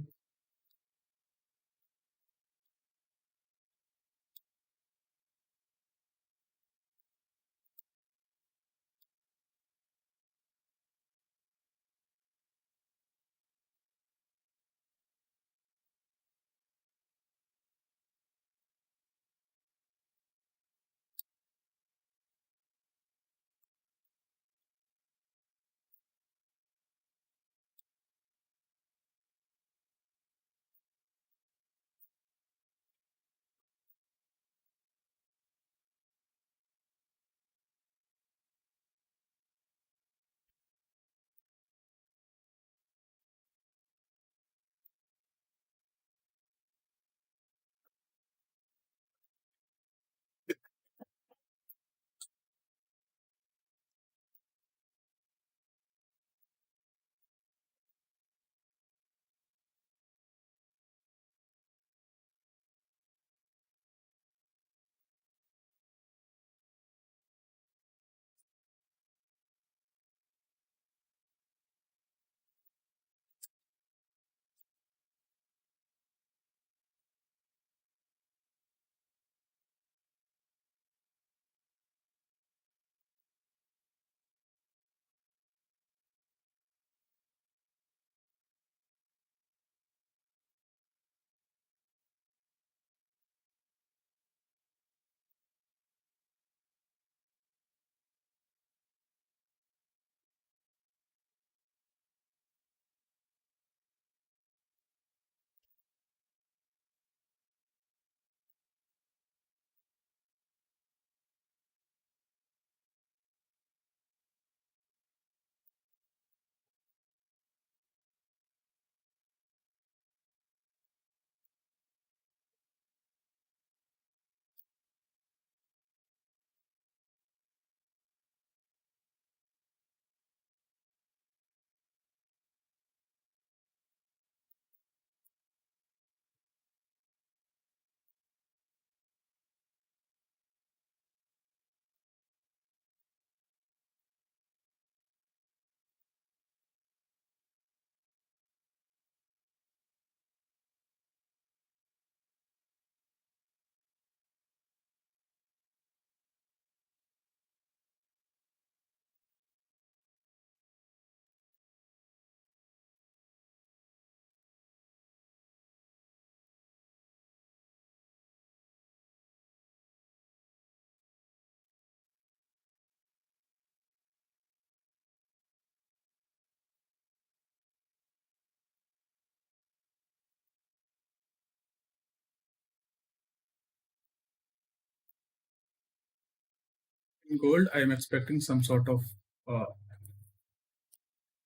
gold, I am expecting some sort of uh,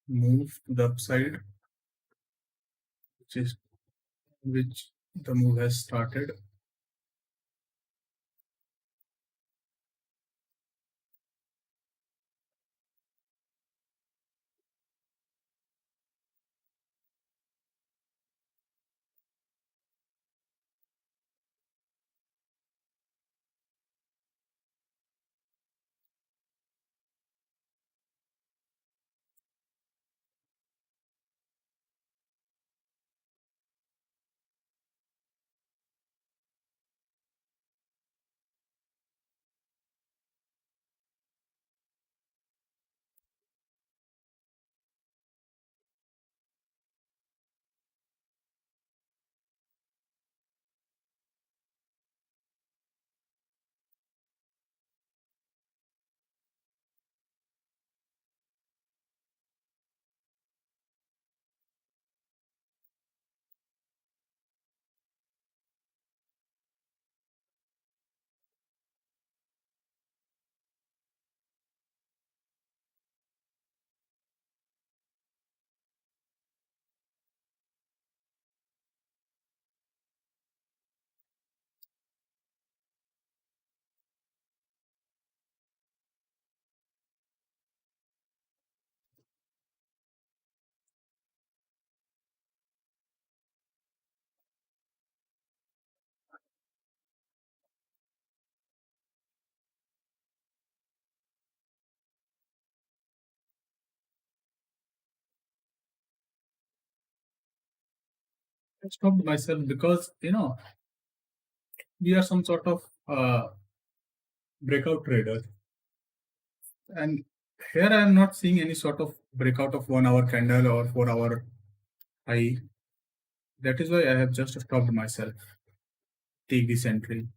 move to the upside, which the move has started. I stopped myself because we are some sort of breakout trader, and here I am not seeing any sort of breakout of 1 hour candle or 4 hour high. That is why I have just stopped myself. Take this entry.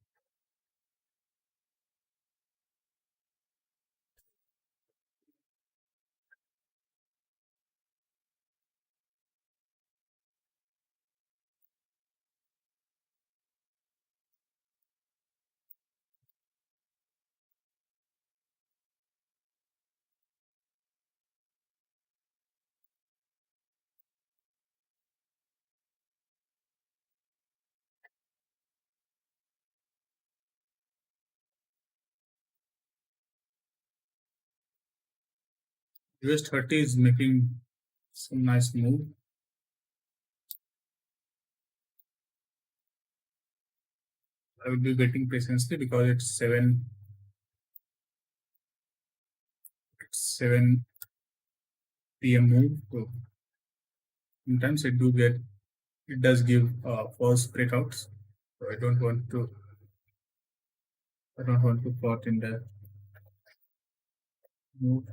US 30 is making some nice move. I will be waiting patiently because it's 7 p.m. move. So sometimes it does give false breakouts. So I don't want to caught in the move.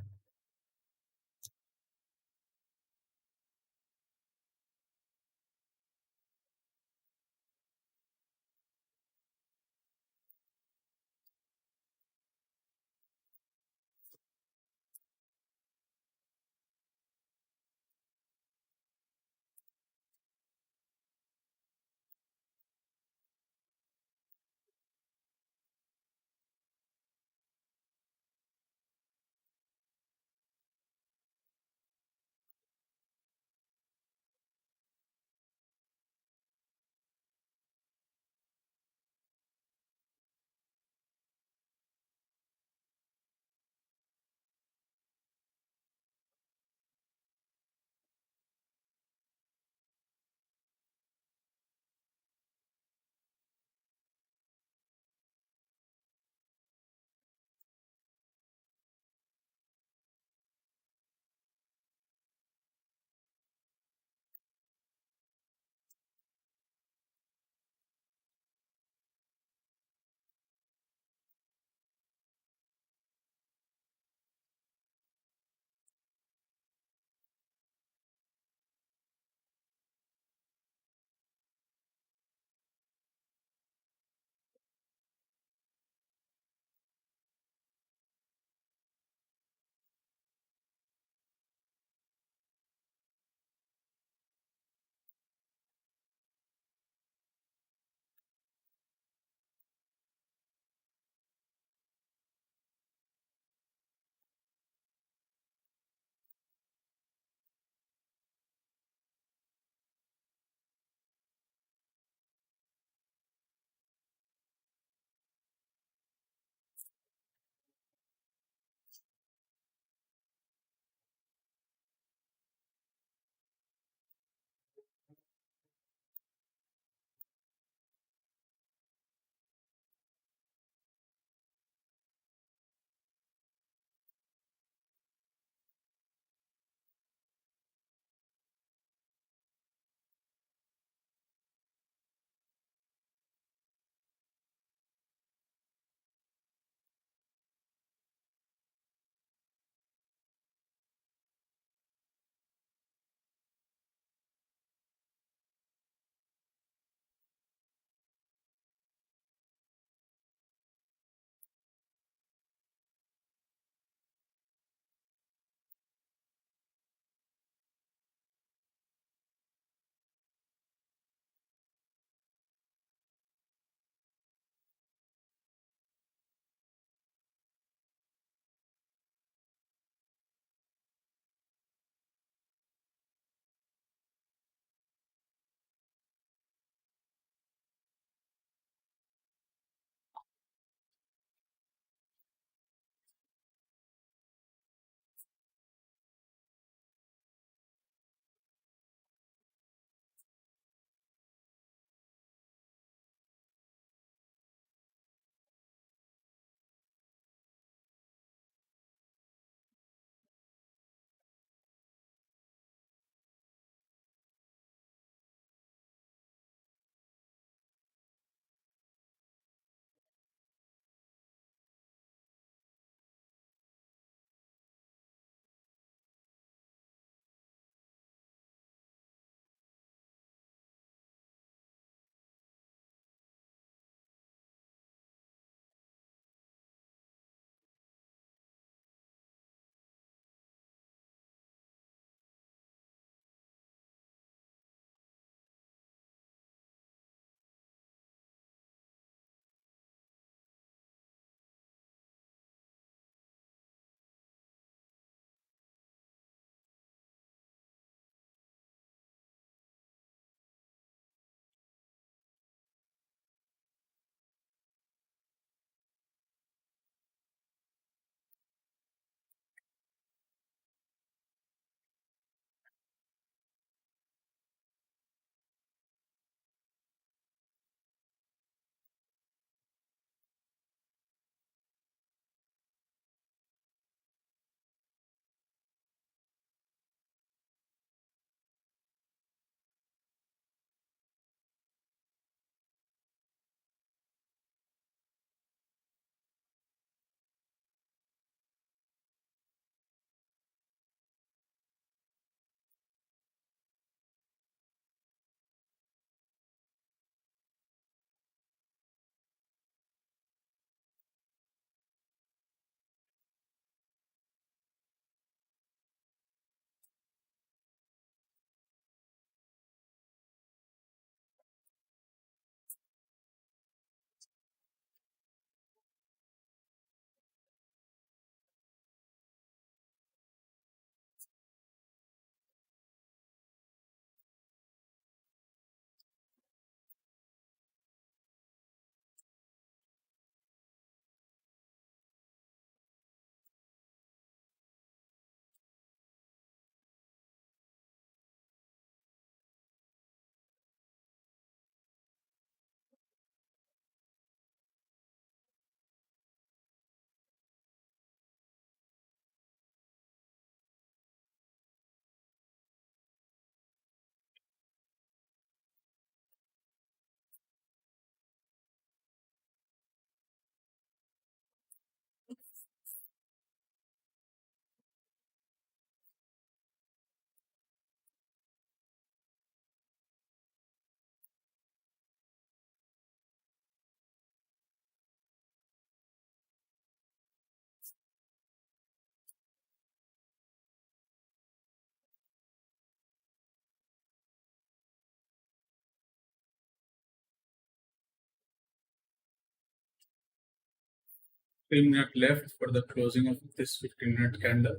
3 minutes left for the closing of this 15-minute candle.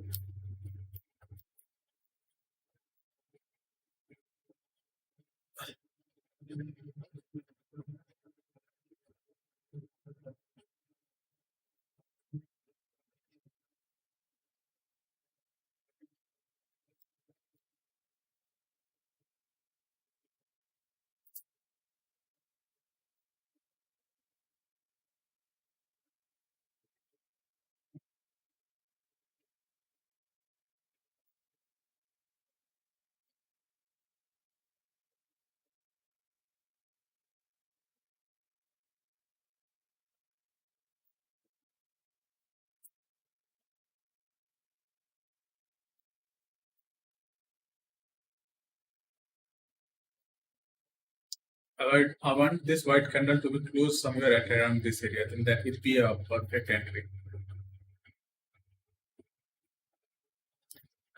I want this white candle to be closed somewhere at around this area. Then that will be a perfect entry.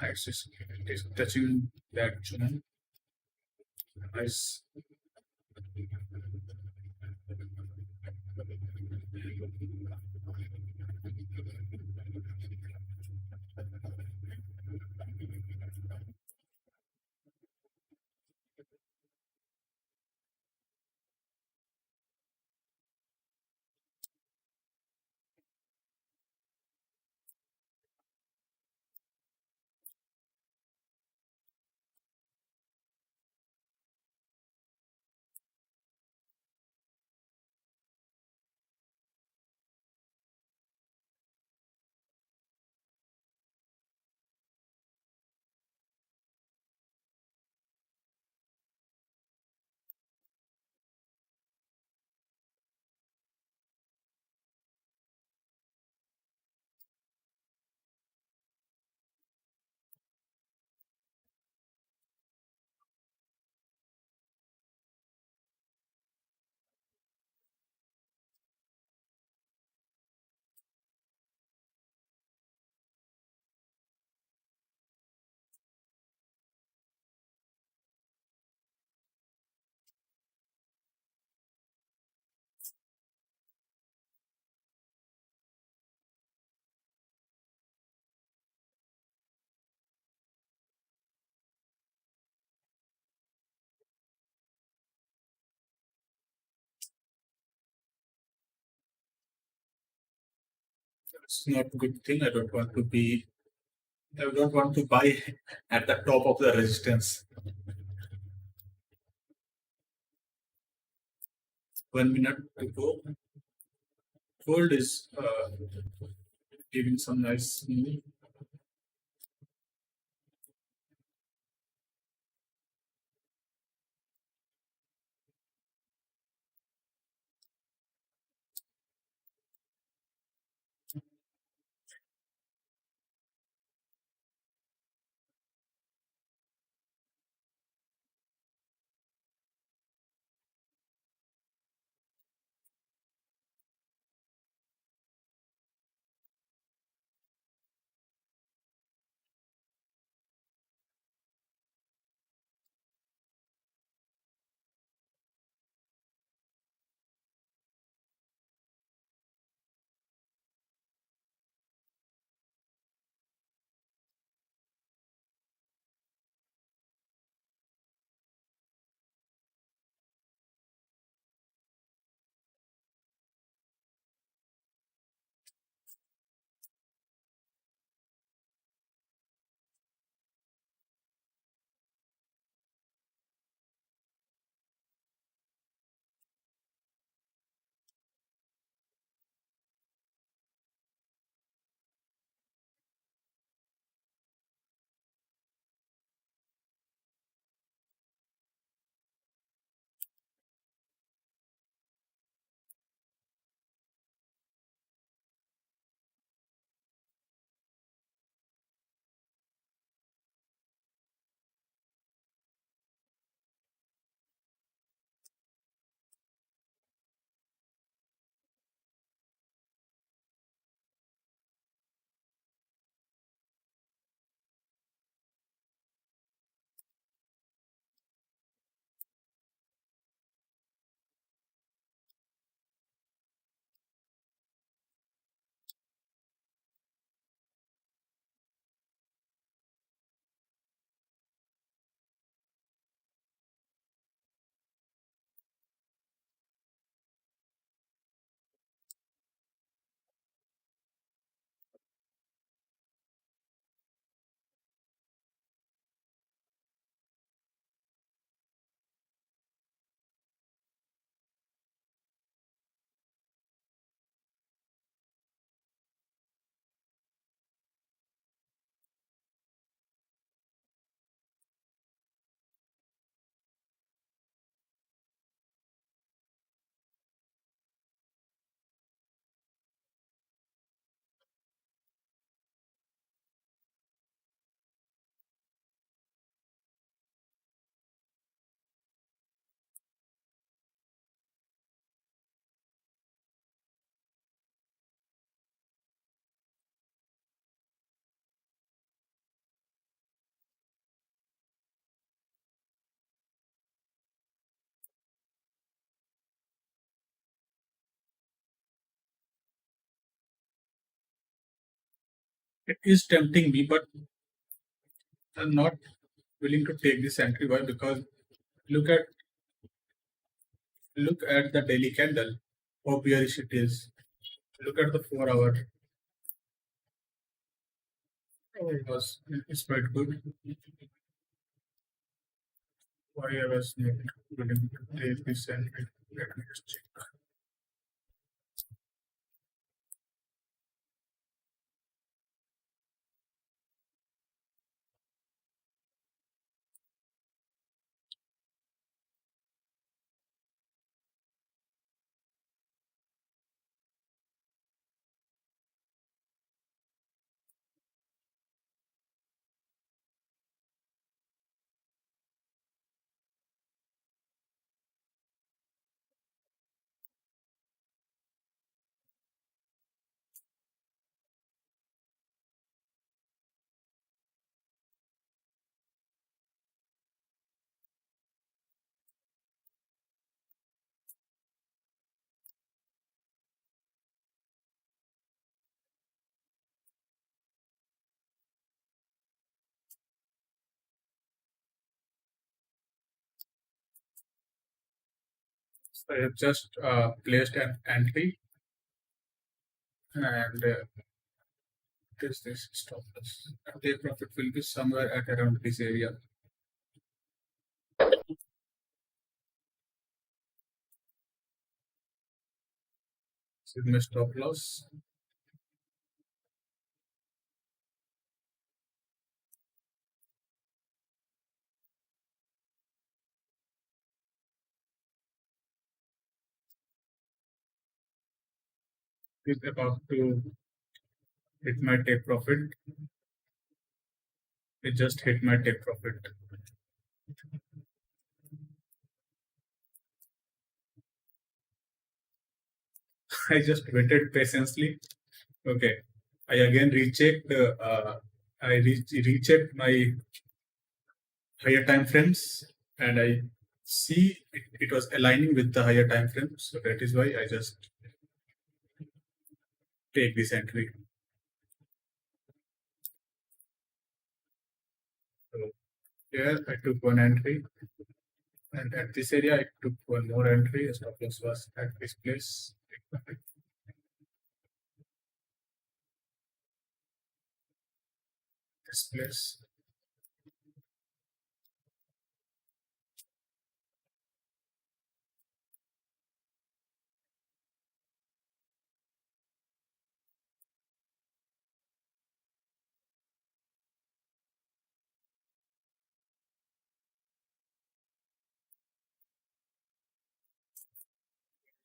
It's touching that zone. Nice. It's not a good thing. I don't want to be. I don't want to buy at the top of the resistance. 1 minute to go. Gold is giving some nice move. It is tempting me, but I'm not willing to take this entry. Why? Because look at look at the daily candle, how bearish it is. Look at the 4 hour. Oh, it's quite good. Why I was not willing to take this entry. Let me just check. So I have just placed an entry and this stop loss. And their profit will be somewhere at around this area. So my stop loss. Is about to hit my take profit. It just hit my take profit. I just waited patiently. Okay. I again rechecked. Rechecked my higher time frames, and I see it was aligning with the higher time frames. So that is why I just take this entry. So here I took one entry, and at this area I took one more entry. A stop loss was at this place. This place.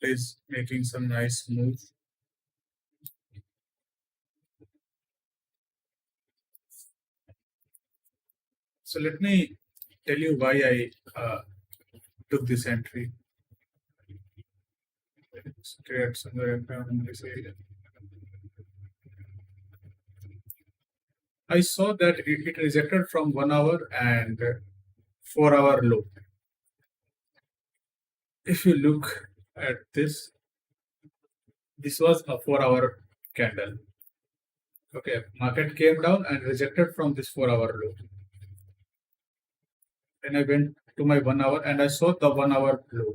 Is making some nice move. So let me tell you why I took this entry. Let's create somewhere around this area. I saw that it rejected from 1 hour and 4 hour low. If you look at this was a 4 hour candle. Okay, market came down and rejected from this 4 hour low. Then I went to my 1 hour and I saw the 1 hour low.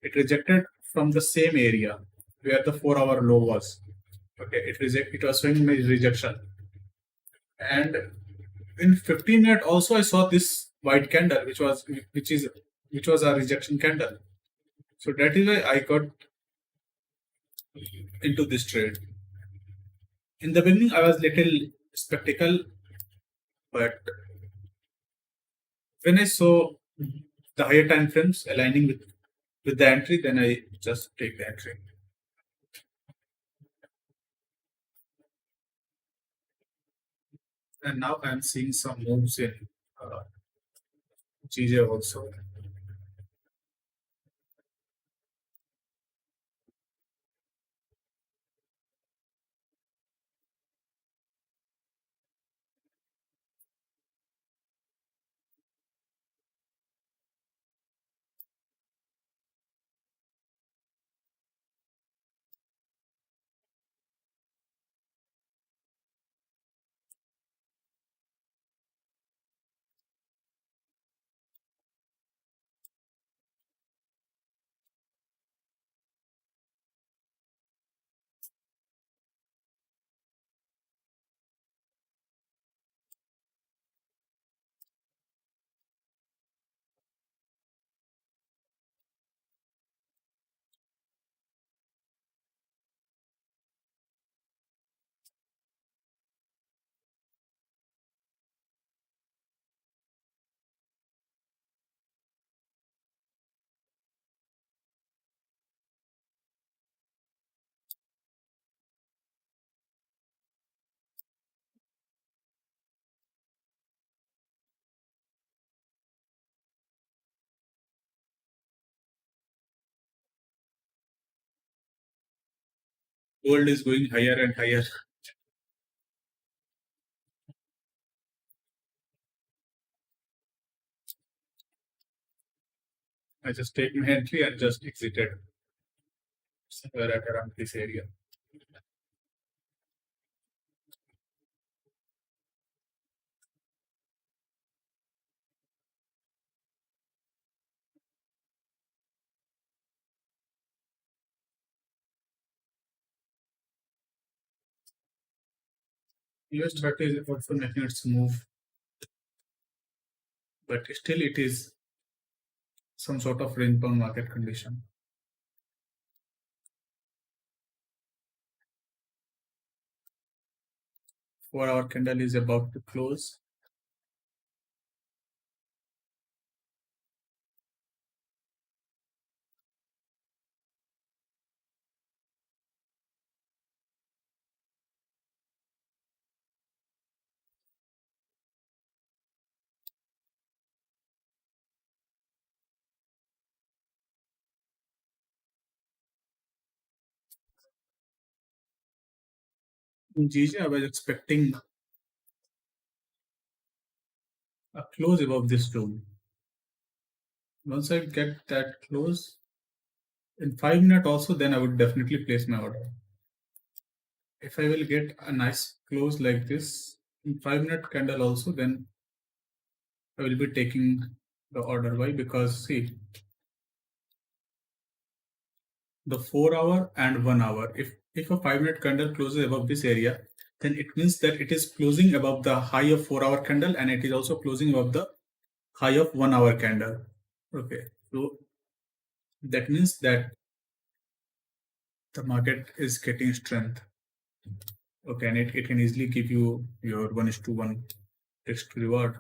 It rejected from the same area where the 4 hour low was. Okay, it was showing me rejection. And in 15 minutes also I saw this white candle which was a rejection candle. So that is why I got into this trade. In the beginning I was little skeptical, but when I saw the higher time frames aligning with the entry, then I just take the entry. And now I'm seeing some moves in GJ also. Gold is going higher and higher. I just take my entry and just exited somewhere at around this area. US 30 is also making its move, but still it is some sort of range bound market condition. 4 hour candle is about to close. In GG, I was expecting a close above this zone. Once I get that close in 5 minutes also, then I would definitely place my order. If I will get a nice close like this in 5 minute candle also, then I will be taking the order. Why? Because see, the 4 hour and 1 hour. If a 5 minute candle closes above this area, then it means that it is closing above the high of 4 hour candle and it is also closing above the high of 1 hour candle. Okay, so that means that the market is getting strength. Okay, and it can easily give you your 1:1 risk to reward.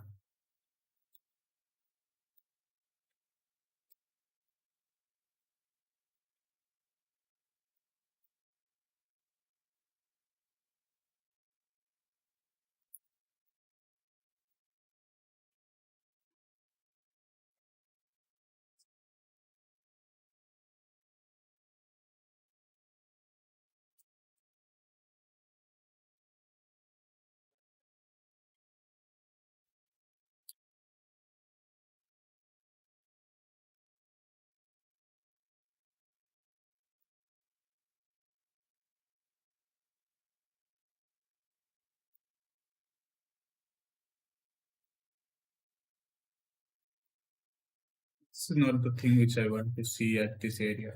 This is not the thing which I want to see at this area.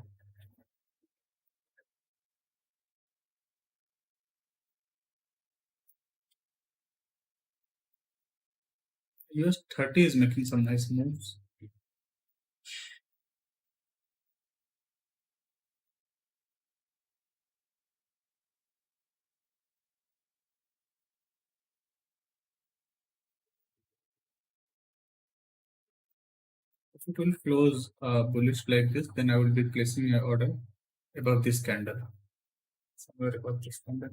US 30 is making some nice moves. If it will close bullish like this, then I will be placing an order above this candle. Somewhere above this candle.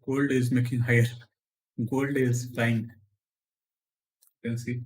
Gold is making higher. Gold is flying. You can see.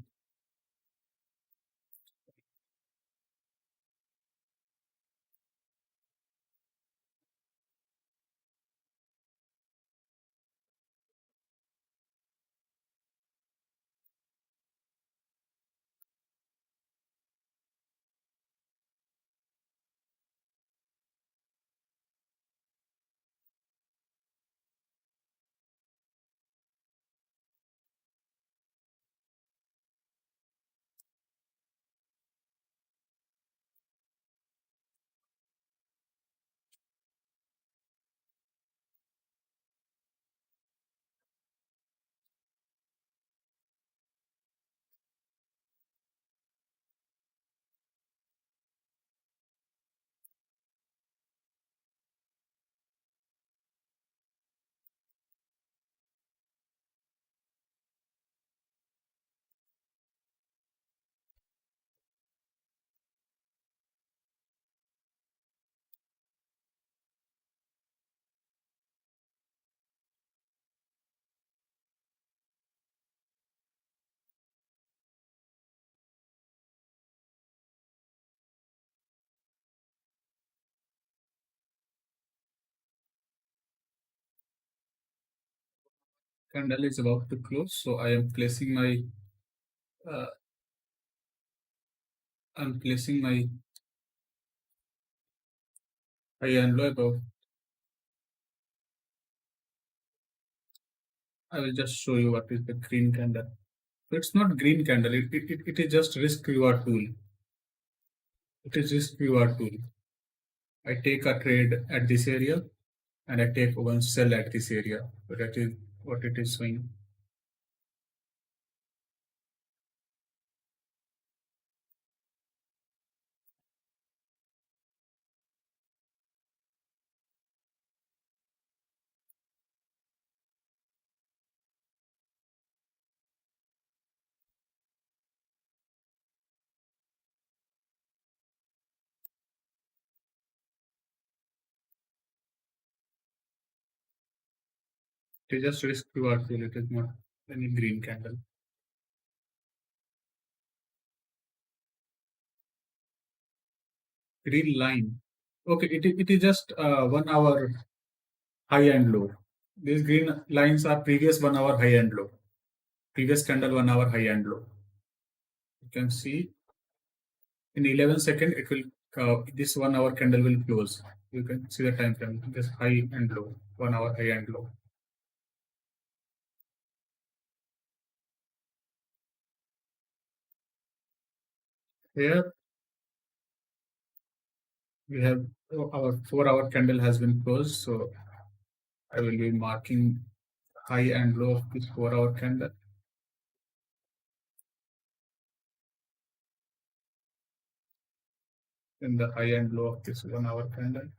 Candle is about to close, so uh, I'm placing my high and low above. I will just show you what is the green candle. So it's not green candle. It is just risk reward tool. It is risk reward tool. I take a trade at this area and I take one sell at this area. So that is what it is showing. It is just risk reward tool. It is not any green candle. Green line. Okay, it is just 1 hour high and low. These green lines are previous 1 hour high and low. Previous candle 1 hour high and low. You can see in 11 seconds it will this 1 hour candle will close. You can see the time frame. This high and low, 1 hour high and low. Here we have our 4 hour candle has been closed, so I will be marking high and low of this 4 hour candle. In the high and low of this 1 hour candle.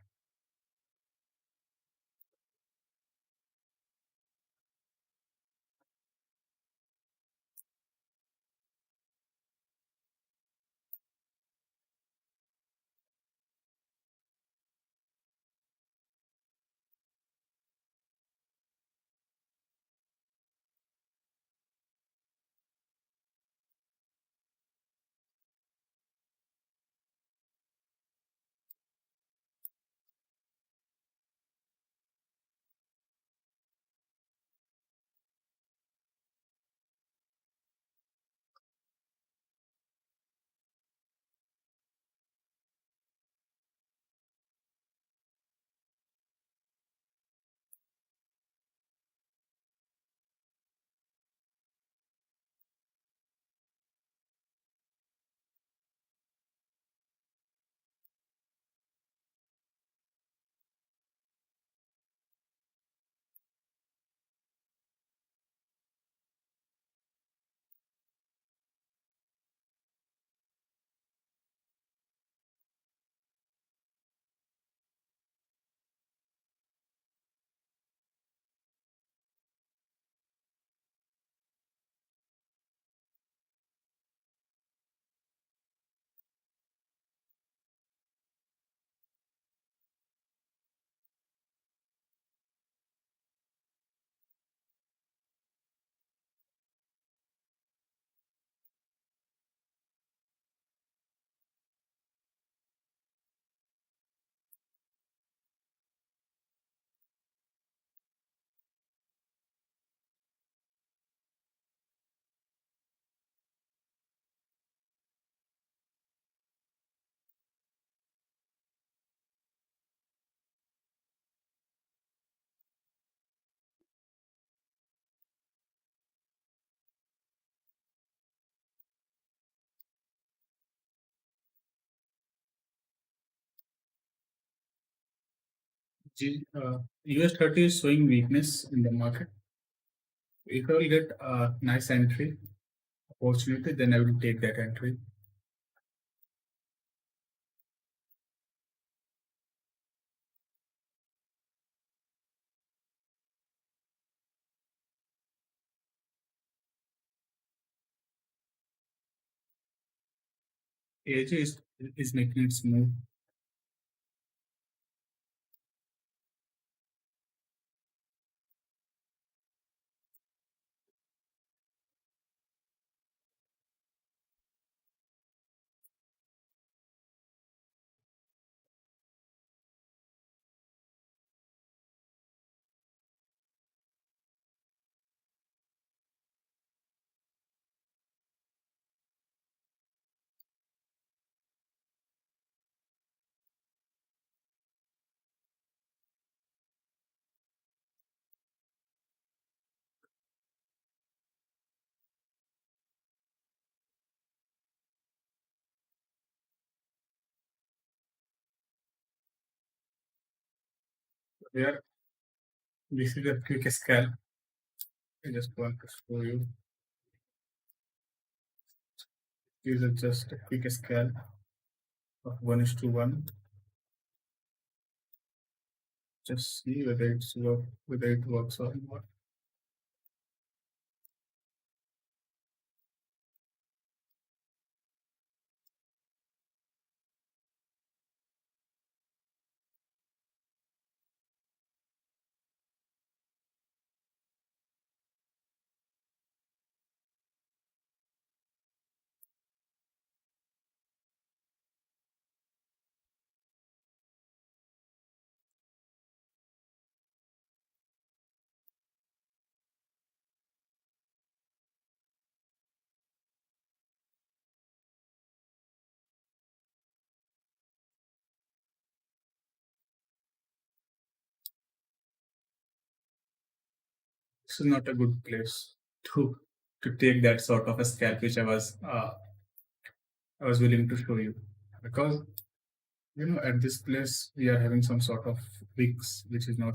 US 30 is showing weakness in the market. If I will get a nice entry opportunity, then I will take that entry. AJ is making its move. Here, this is a quick scale. I just want to show you. This is just a quick scale of 1:1. Just see whether it works or not. This is not a good place to take that sort of a scalp which I was willing to show you, because at this place we are having some sort of wicks which is not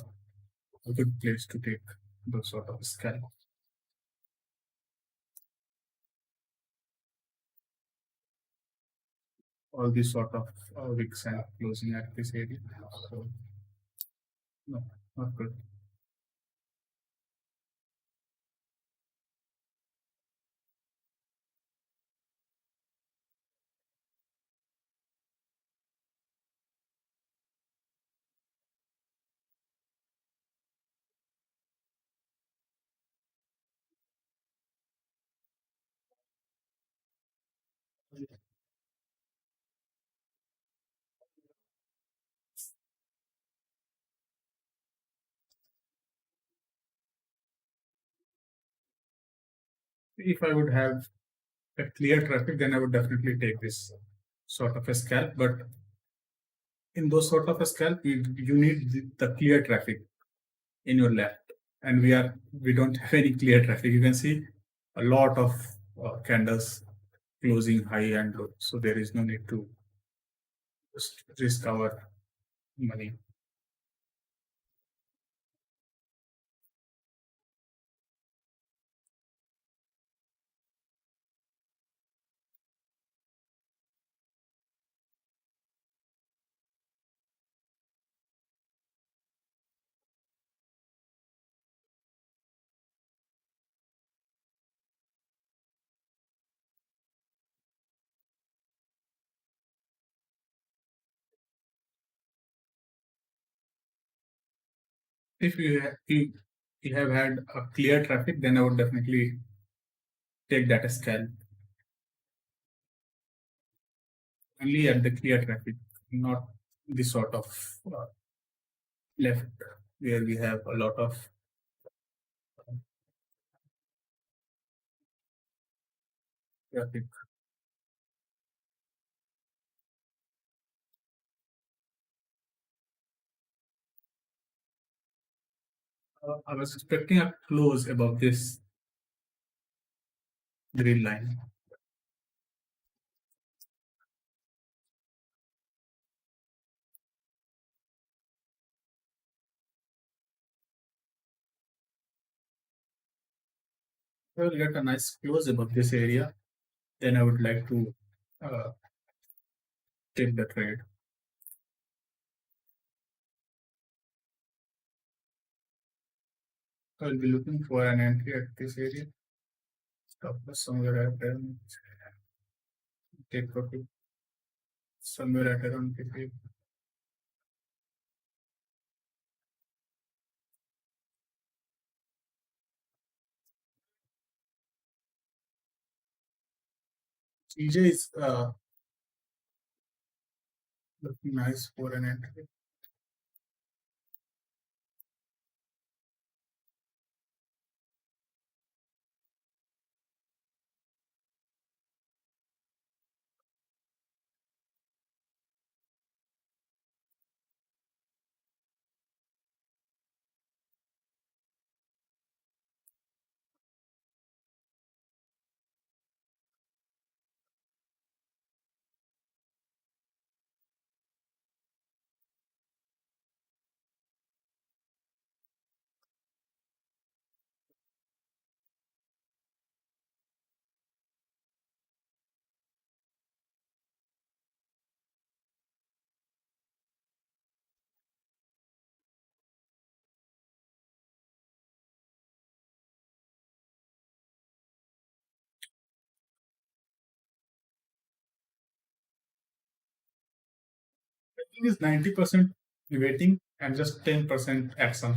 a good place to take those sort of scalp. All these sort of wicks and closing at this area. So no, not good. If I would have a clear traffic, then I would definitely take this sort of a scalp. But in those sort of a scalp, you need the clear traffic in your left, and we don't have any clear traffic. You can see a lot of candles closing high and low, so there is no need to just risk our money. If you have had a clear traffic, then I would definitely take that as scalp. Only at the clear traffic, not the sort of uh, left where we have a lot of traffic. I was expecting a close above this green line. I will get a nice close above this area. Then I would like to uh, take the trade. I will be looking for an entry at this area. Stop loss somewhere at take profit somewhere at around 50. TJ is looking nice for an entry. Trading is 90% waiting and just 10% action.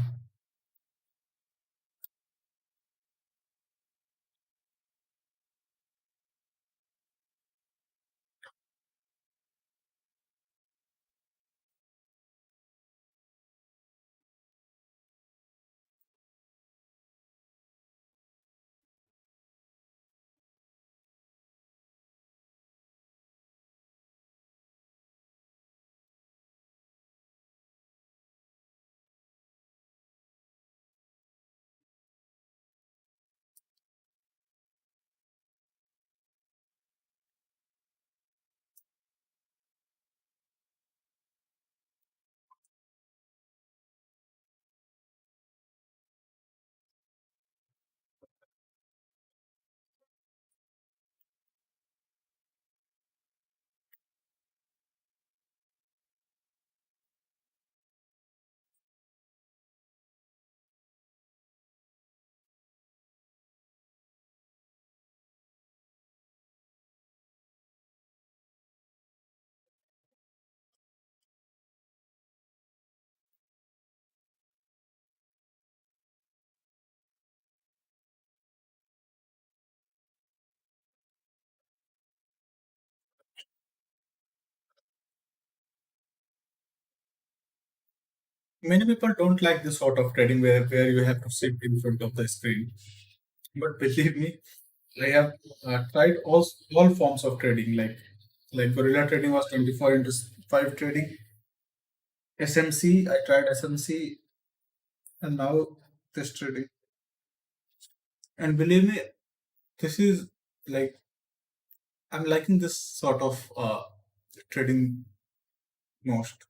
Many people don't like this sort of trading where you have to sit in front of the screen. But believe me, I have tried all forms of trading. Like guerrilla trading was 24 into 5 trading. SMC, I tried SMC, and now this trading. And believe me, this is like I'm liking this sort of trading most.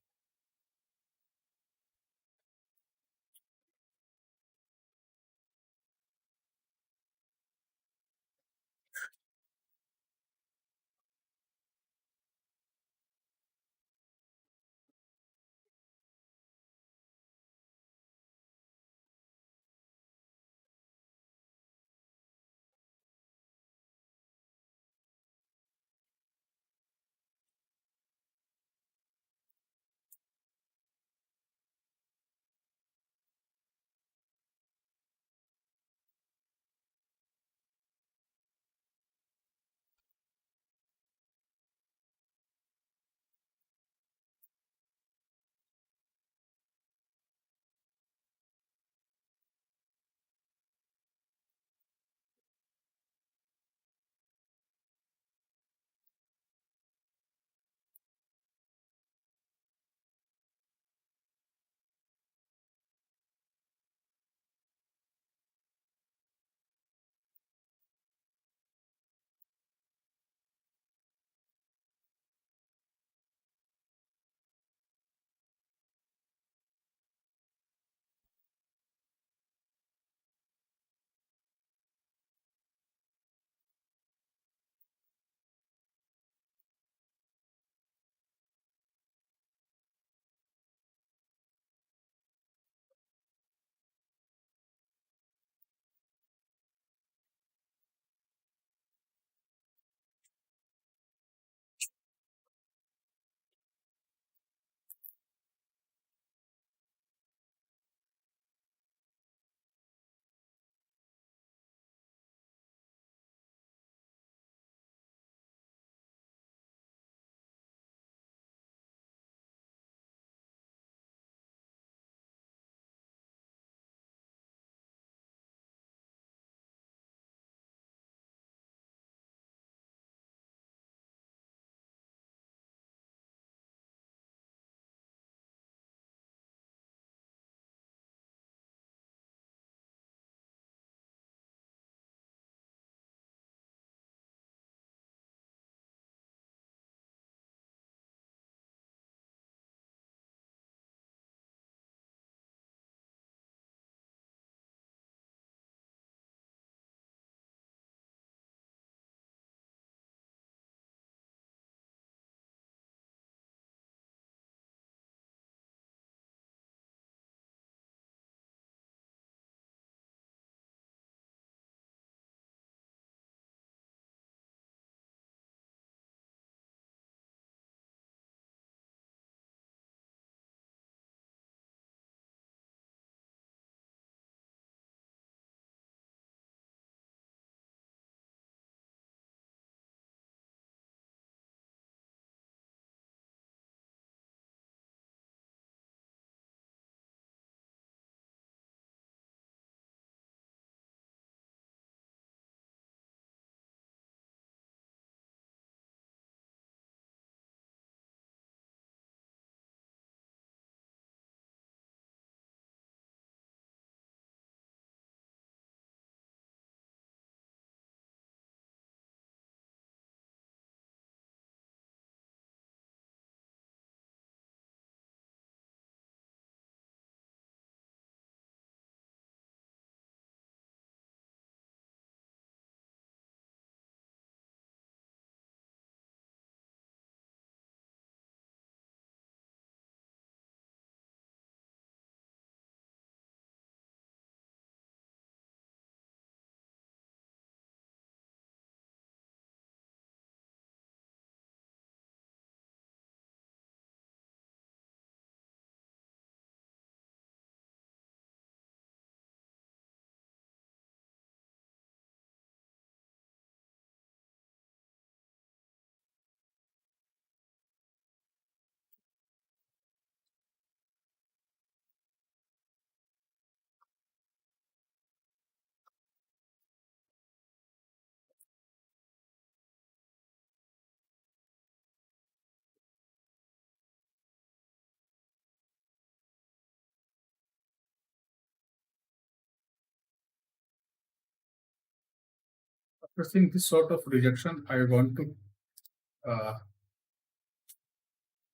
seeing this sort of rejection, I want to uh,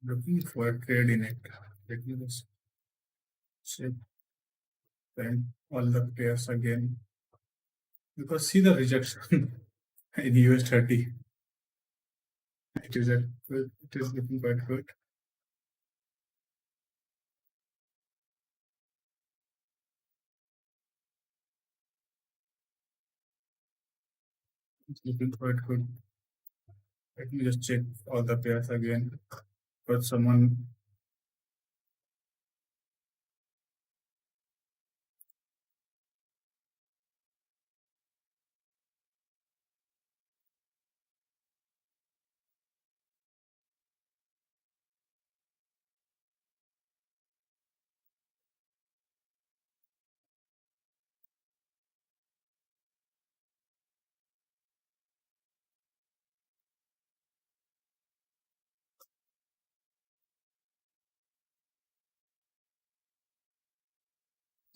looking for a trade in it. Let me just check then all the pairs again because see the rejection in US 30. It is looking quite good. It's looking quite good. Let me just check all the pairs again. But someone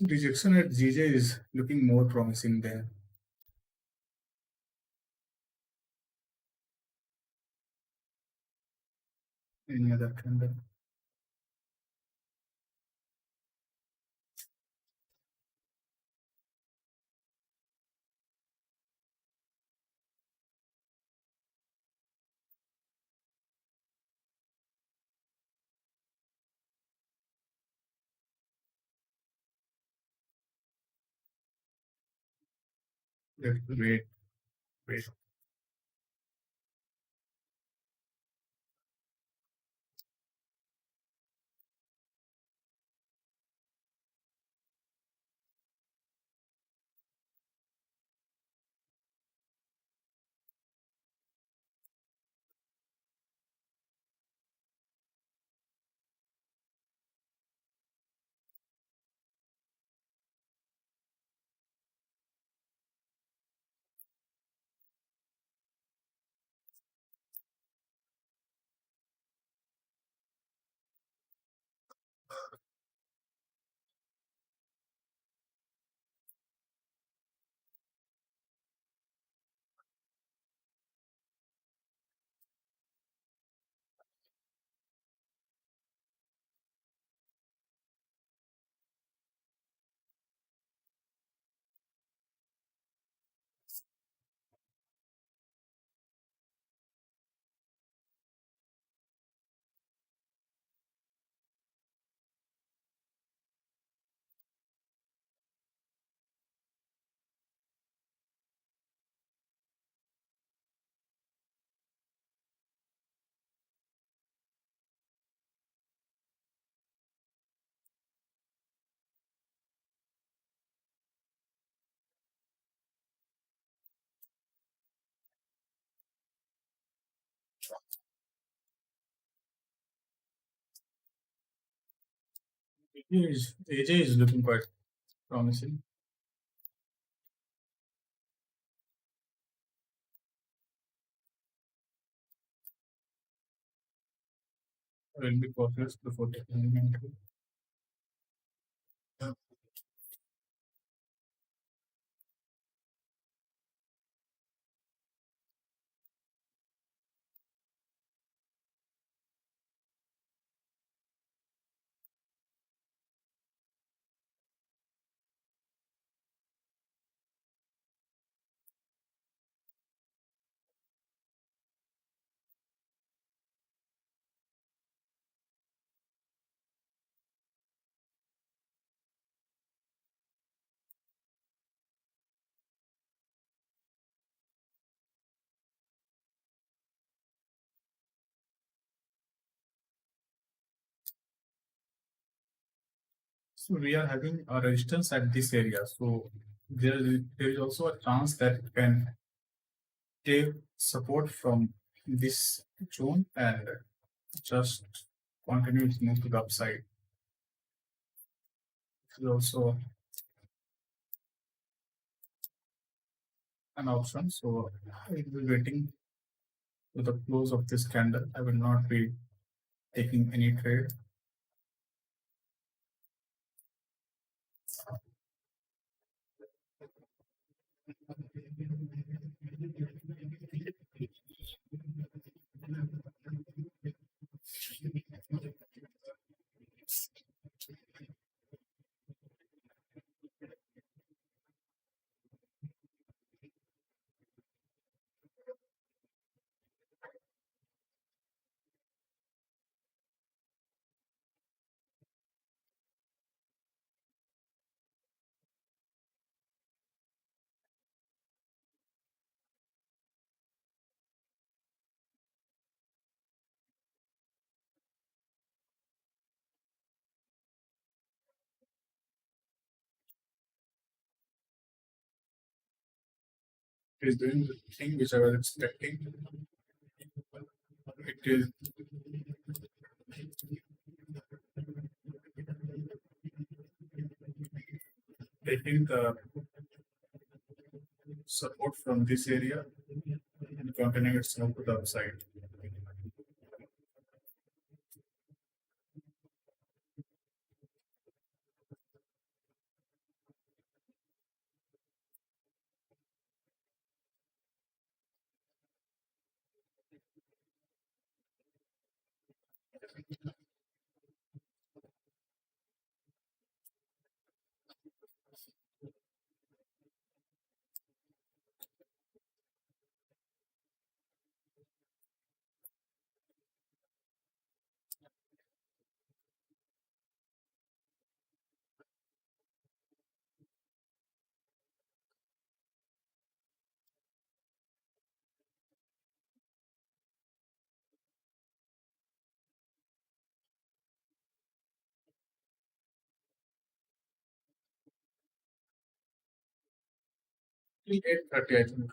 rejection at GJ is looking more promising than any other candle. Wait, wait. AJ is looking quite promising. I will be cautious before taking any entry. So we are having a resistance at this area. So there is also a chance that it can take support from this zone and just continue its move to the upside. This is also an option. So I will be waiting to the close of this candle. I will not be taking any trade. It is doing the thing which I was expecting. It is taking the support from this area and continuing its move to the upside. 8:30, I think.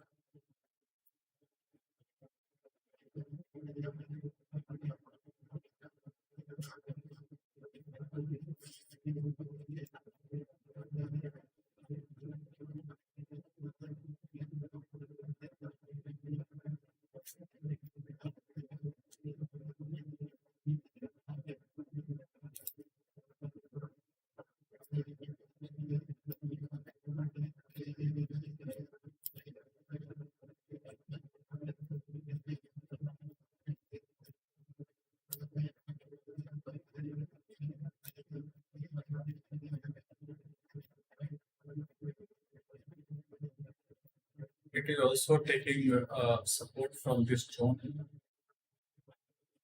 It is also taking support from this zone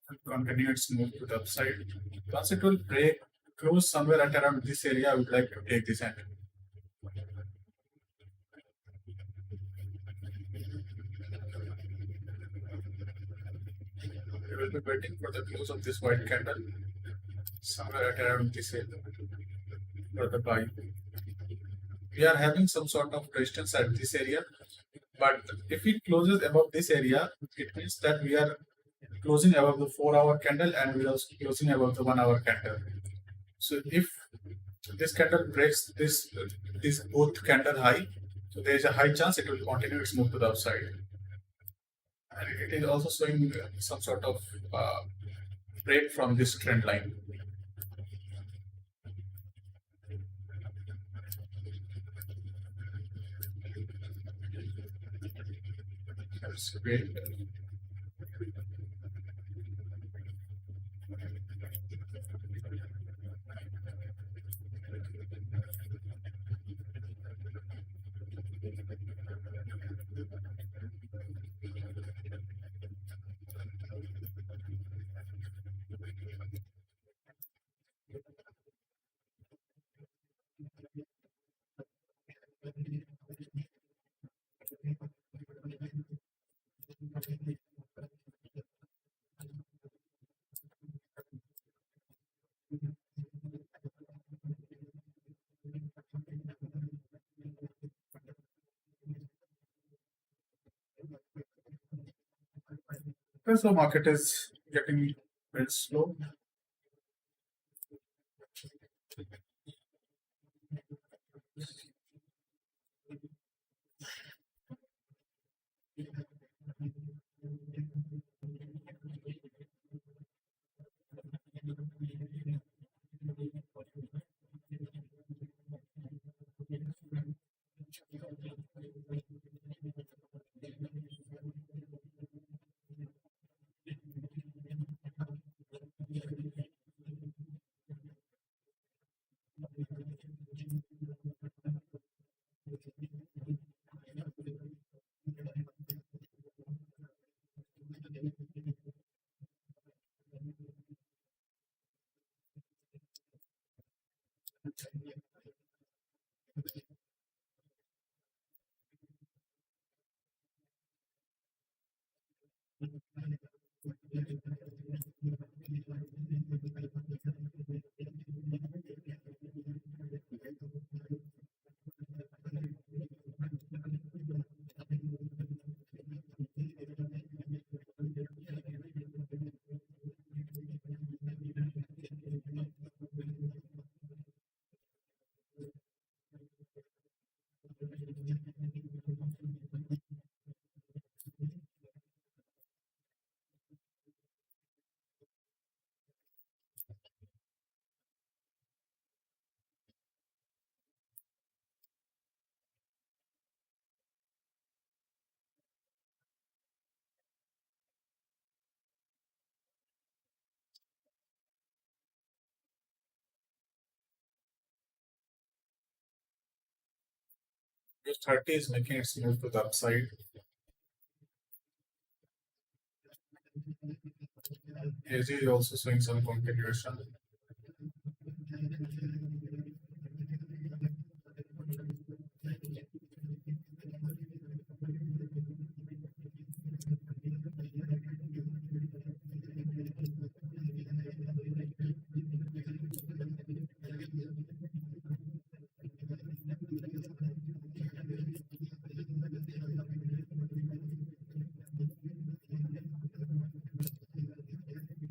and continue its move to the upside. Once it will break, close somewhere at around this area, I would like to take this entry. We will be waiting for the close of this white candle somewhere at around this area for the buy. We are having some sort of resistance at this area, but if it closes above this area, it means that we are closing above the 4-hour candle and we are also closing above the 1-hour candle. So if this candle breaks this both candle high, so there is a high chance it will continue its move to the upside. And it is also showing some sort of break from this trend line. Let's wait. So market is getting very slow. US 30 is making its move to the upside. AG is also showing some continuation.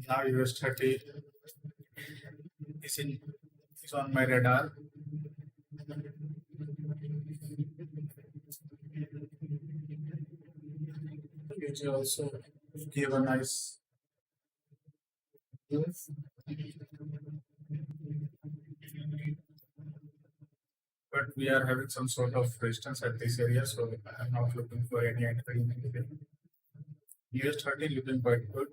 Now US 30 is in is on my radar. AG also gave a nice move. But we are having some sort of resistance at this area, so I'm not looking for any entry in anything. US 30 looking quite good.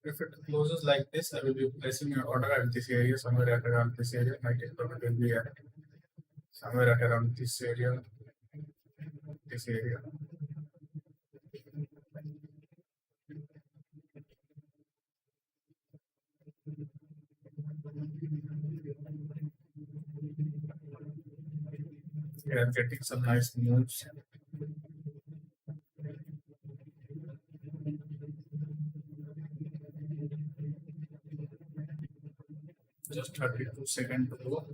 If it closes like this, I will be placing an order at this area, somewhere at around this area. My take profit will be at somewhere at around this area, this area. We are getting some nice moves. Just 32 seconds to go.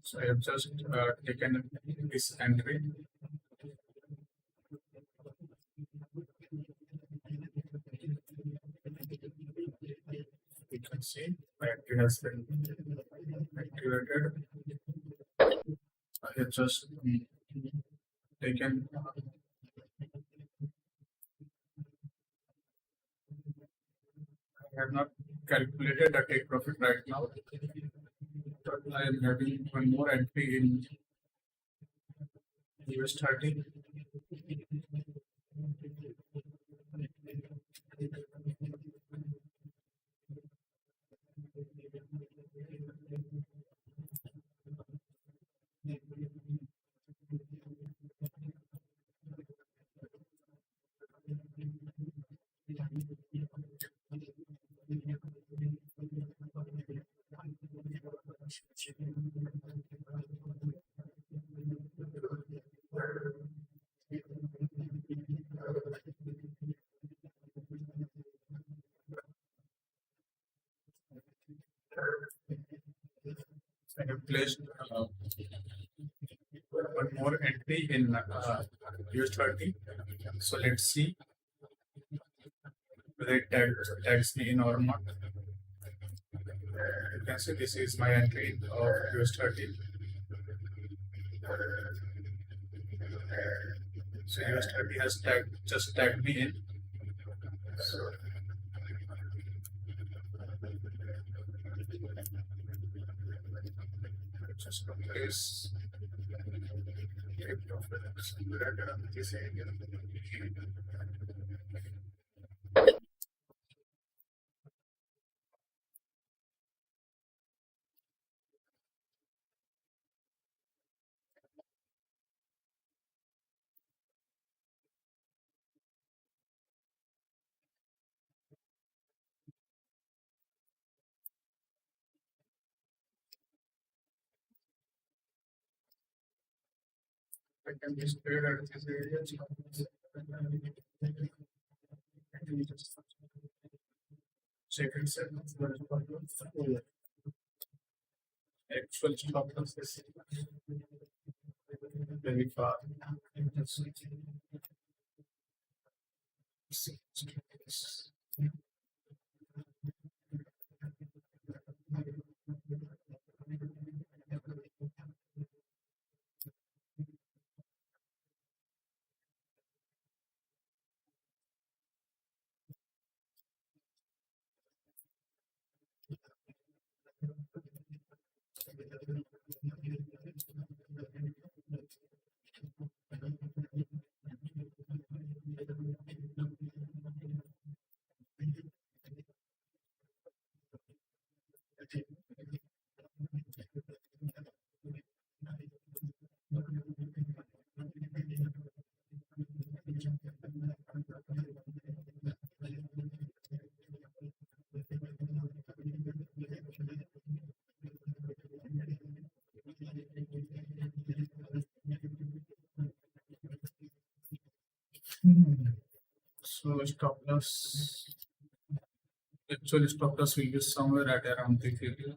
So I have just taken this entry. You can see my entry has been activated. I have just taken. I have not calculated the take profit right now, but I am having one more entry in US 30. I have placed one more entry in US30. So let's see whether it tags me in or not. You can see this is my entry of US30. So US30 has just tagged me in. So just place this area. I can just clear out this area. Just check and set actual stop loss is very far. So stop loss, actual stop loss will be somewhere at around the area.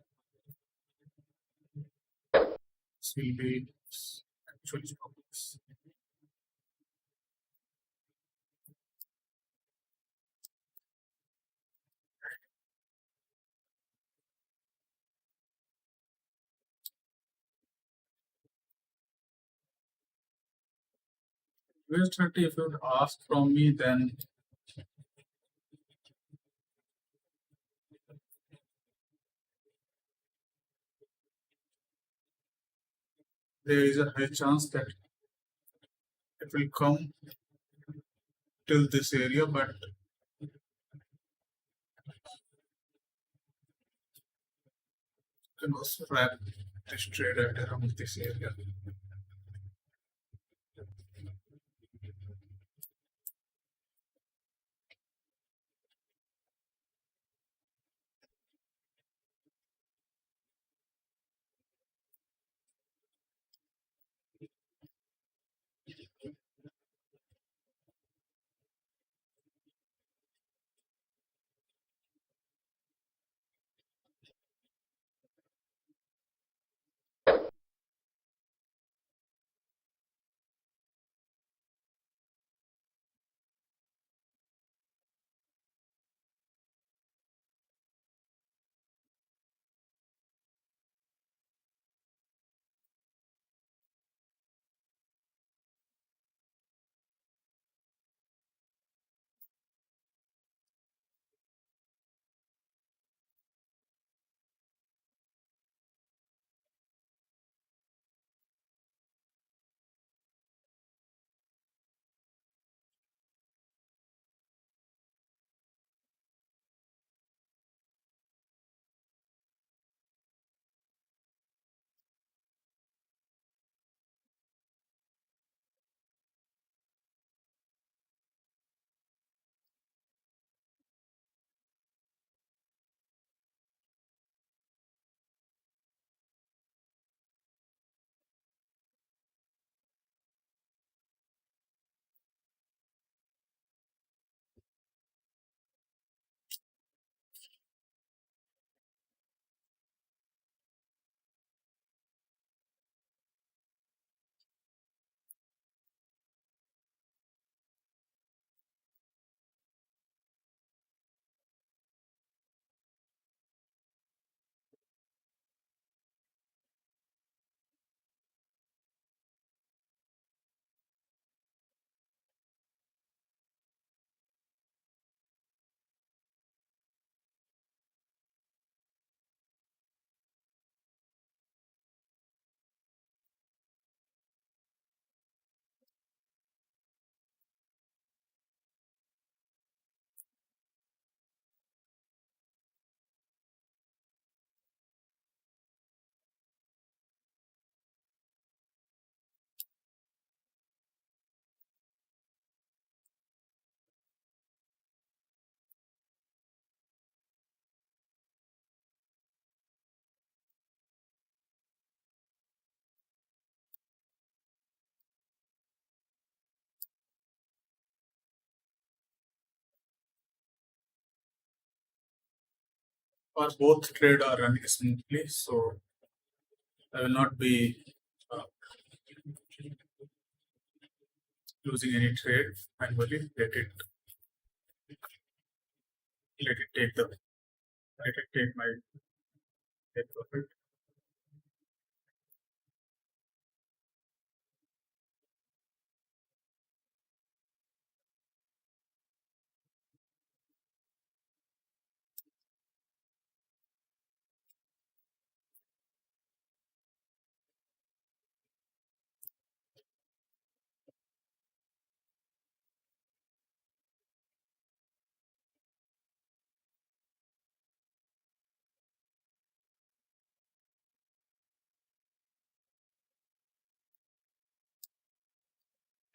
This will be actual stop loss. US30, if you would ask from me, then there is a high chance that it will come till this area, but you can also wrap this trade at around this area. or both trade are running smoothly. So I will not be uh, losing any trade manually. Let it take my take profit.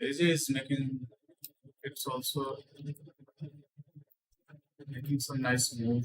AJ is making it's also making some nice move.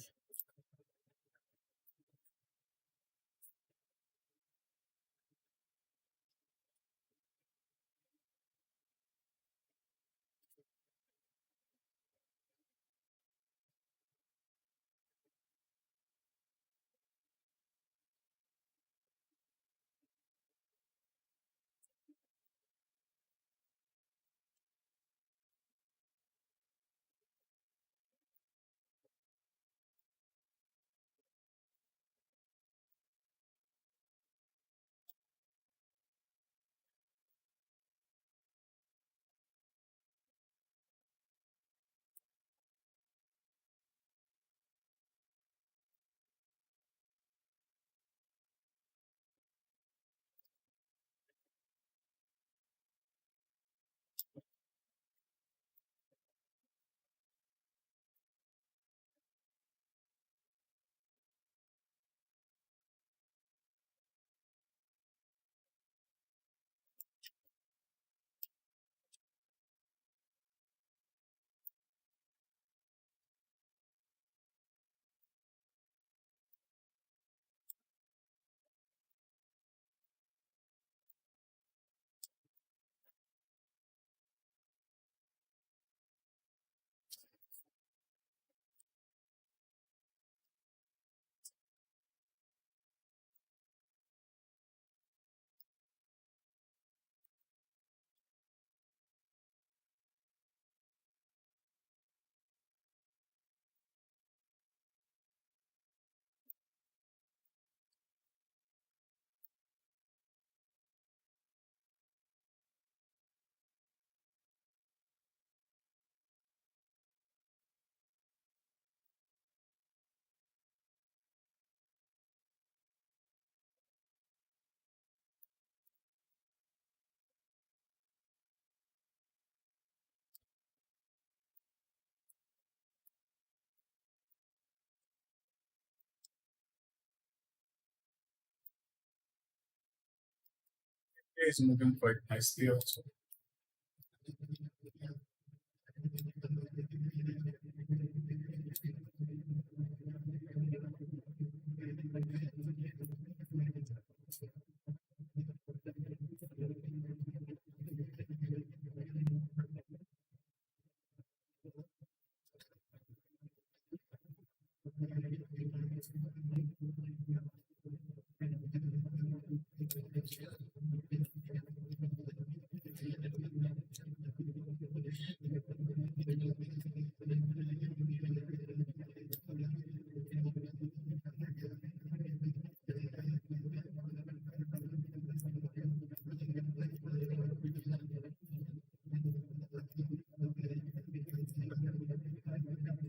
It is moving quite nicely also.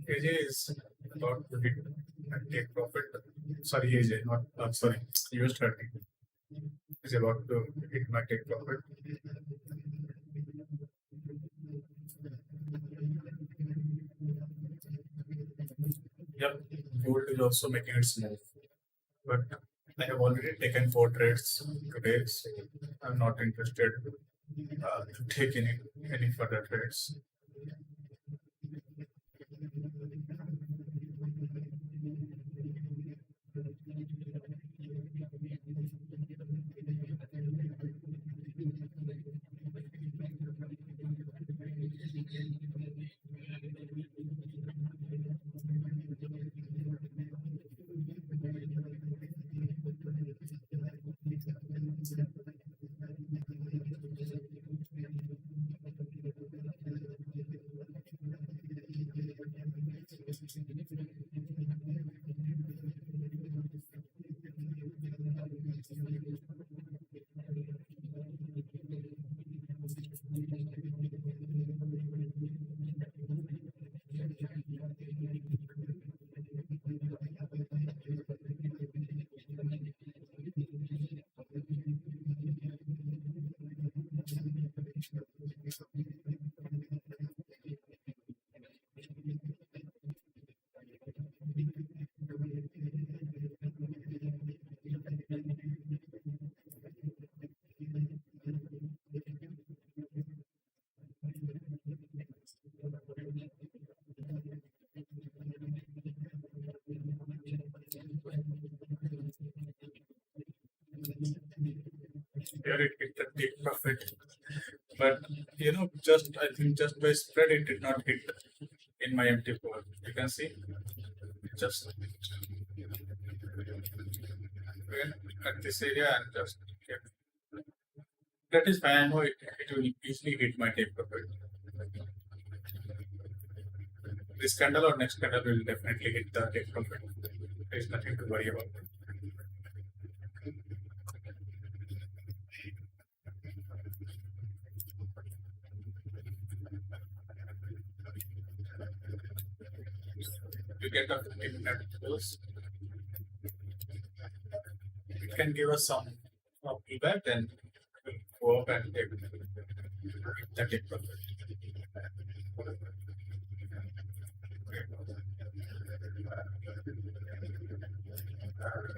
AJ is about to hit and take profit. Sorry, AJ, not sorry. US 30 is about to hit my take profit. Yep, gold is also making its move, but I have already taken 4 trades today, so I'm not interested to take any further trades. Here it hit the take profit, but just I think just by spread it did not hit in my MT4. You can see just at this area and just kept. That is fine. I know it will easily hit my take profit. This candle or next candle will definitely hit the take profit. There is nothing to worry about. You get a 15-minute close. It can give us some feedback, then we'll go up and take the take profit.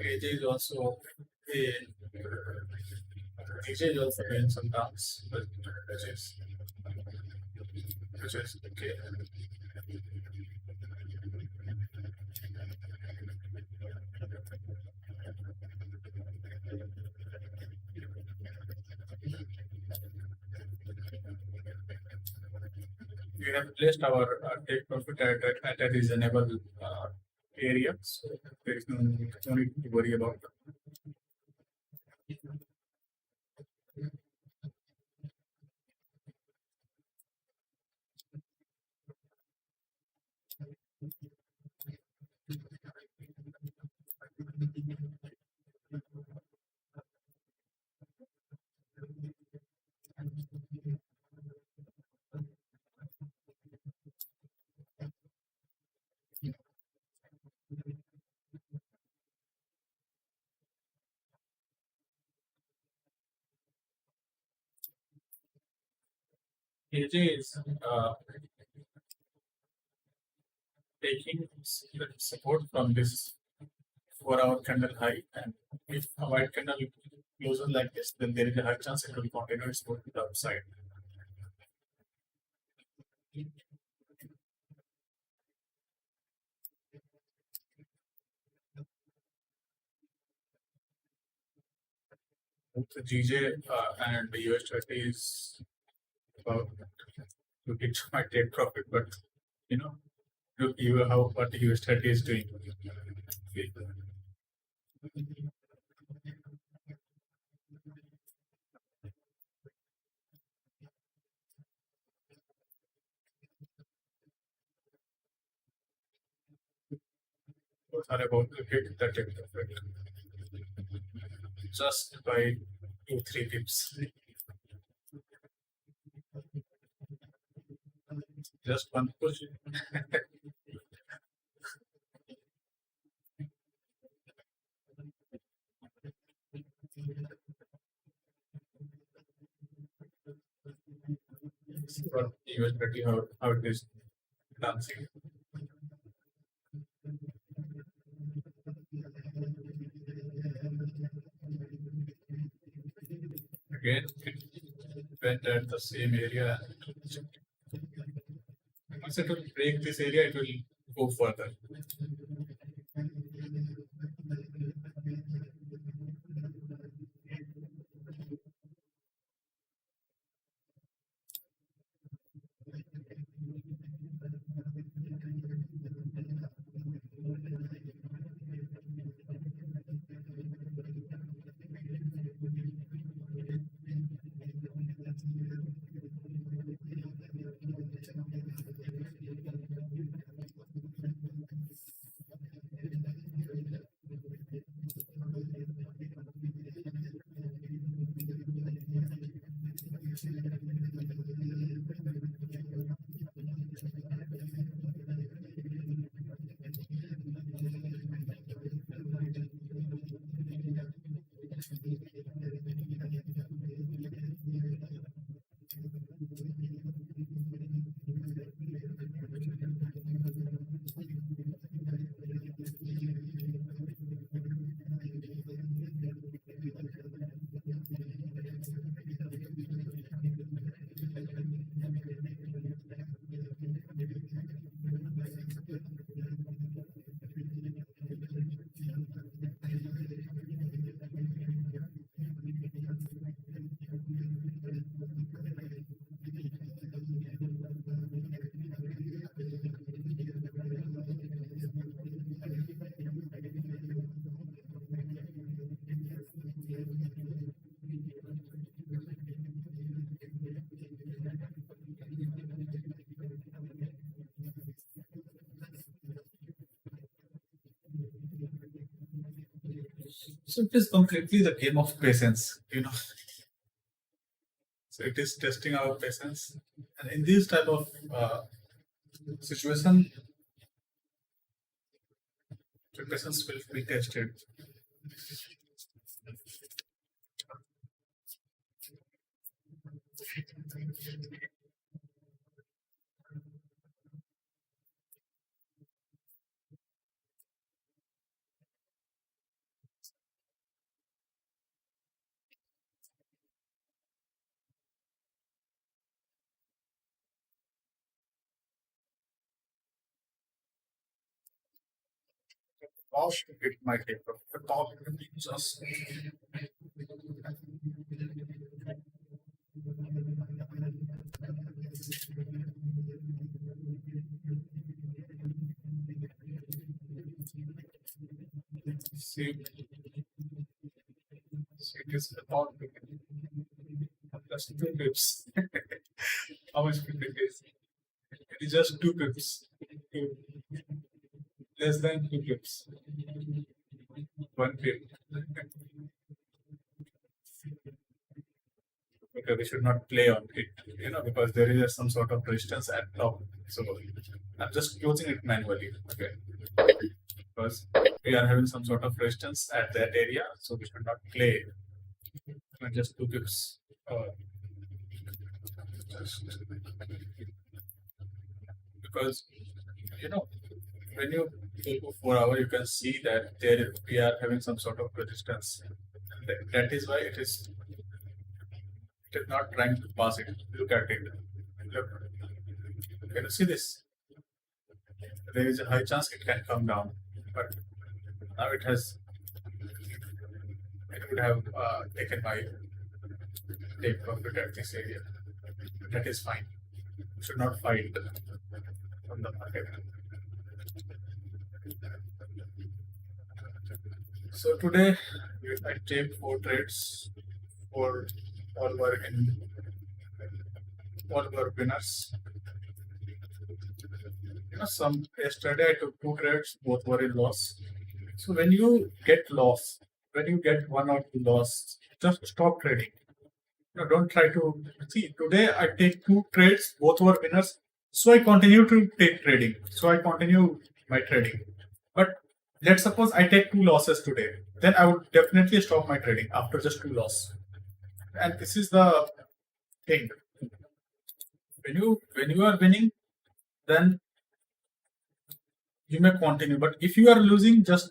AJ is also doing some tasks, but which is okay. We have placed our take profit at a reasonable area, so there is no need to worry about that. AJ is taking support from this 4-hour candle high, and if a white candle closes like this, then there is a high chance it will continue its move to the upside. Both the GJ and the US30 is about to hit my take profit, but look you how what the US30 is doing. Both are about to hit the take profit just by 2-3 pips. Just one push. For US30 how it is dancing. Again, it went at the same area. Once it will break this area, it will go further. So it is completely the game of patience. So it is testing our patience, and in this type of situation, the patience will be tested. Lost it might take the top just see, see it is about just 2 pips. How much pip it is? It is just 2 pips. Two- Less than 2 pips. 1 pip. Because we should not play on it, because there is some sort of resistance at top. So I'm just closing it manually. Okay. Because we are having some sort of resistance at that area, so we should not play just 2 pips. Just because you know when you go to 4 hour, you can see that there we are having some sort of resistance. That is why it is not trying to pass it. Look at it. Look, can you see this? There is a high chance it can come down, but now it would have taken my take profit at this area. That is fine. You should not fight from the market. So today I take 4 trades. For all were in all were winners. Some yesterday I took 2 trades, both were in loss. So when you get loss, when you get 1 or 2 loss, just stop trading. Don't try to see. Today I take 2 trades, both were winners. So I continue to take trading. So I continue my trading. But let's suppose I take 2 losses today. Then I would definitely stop my trading after just 2 losses. And this is the thing. When you are winning, then you may continue. But if you are losing, just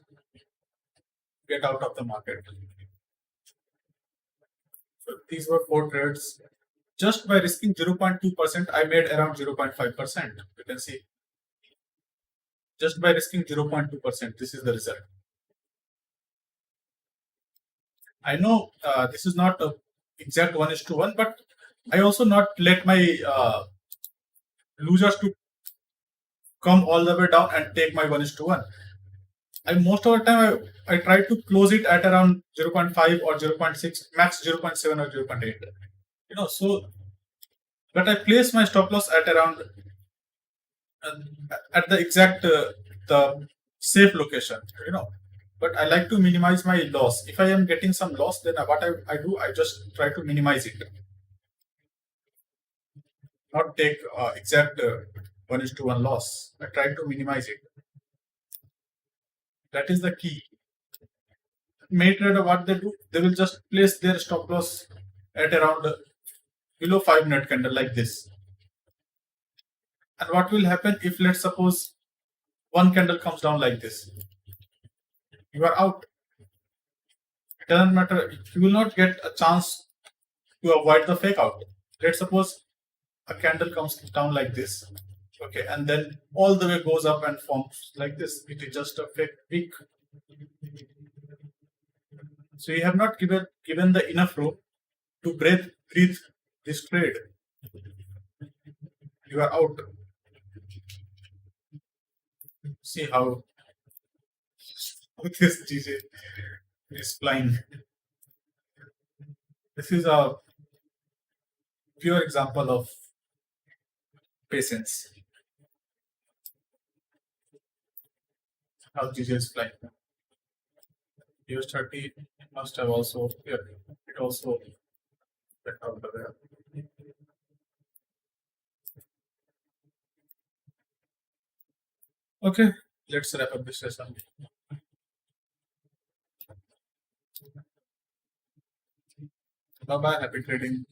get out of the market. So these were 4 trades. Just by risking 0.2%, I made around 0.5%. You can see. Just by risking 0.2%, this is the result. I know this is not a exact 1:1, but I also not let my losers to come all the way down and take my 1:1. I most of the time I try to close it at around 0.5 or 0.6, max 0.7 or 0.8. So but I place my stop loss at around at the exact the safe location. But I like to minimize my loss. If I am getting some loss, then what I do, I just try to minimize it. not take exact 1:1 loss. I try to minimize it. That is the key. May trader, what they do, they will just place their stop loss at around below 5-minute candle like this. And what will happen if, let's suppose, one candle comes down like this? You are out. It doesn't matter. You will not get a chance to avoid the fake out. Let's suppose a candle comes down like this, okay, and then all the way goes up and forms like this. It is just a fake wick. So you have not given the enough room to breathe this trade. You are out. See how this GJ is flying. This is a pure example of patience. How GJ is flying. US30 must have also, yeah, it also went out the way. Okay, let's wrap up this session. Bye bye, happy trading.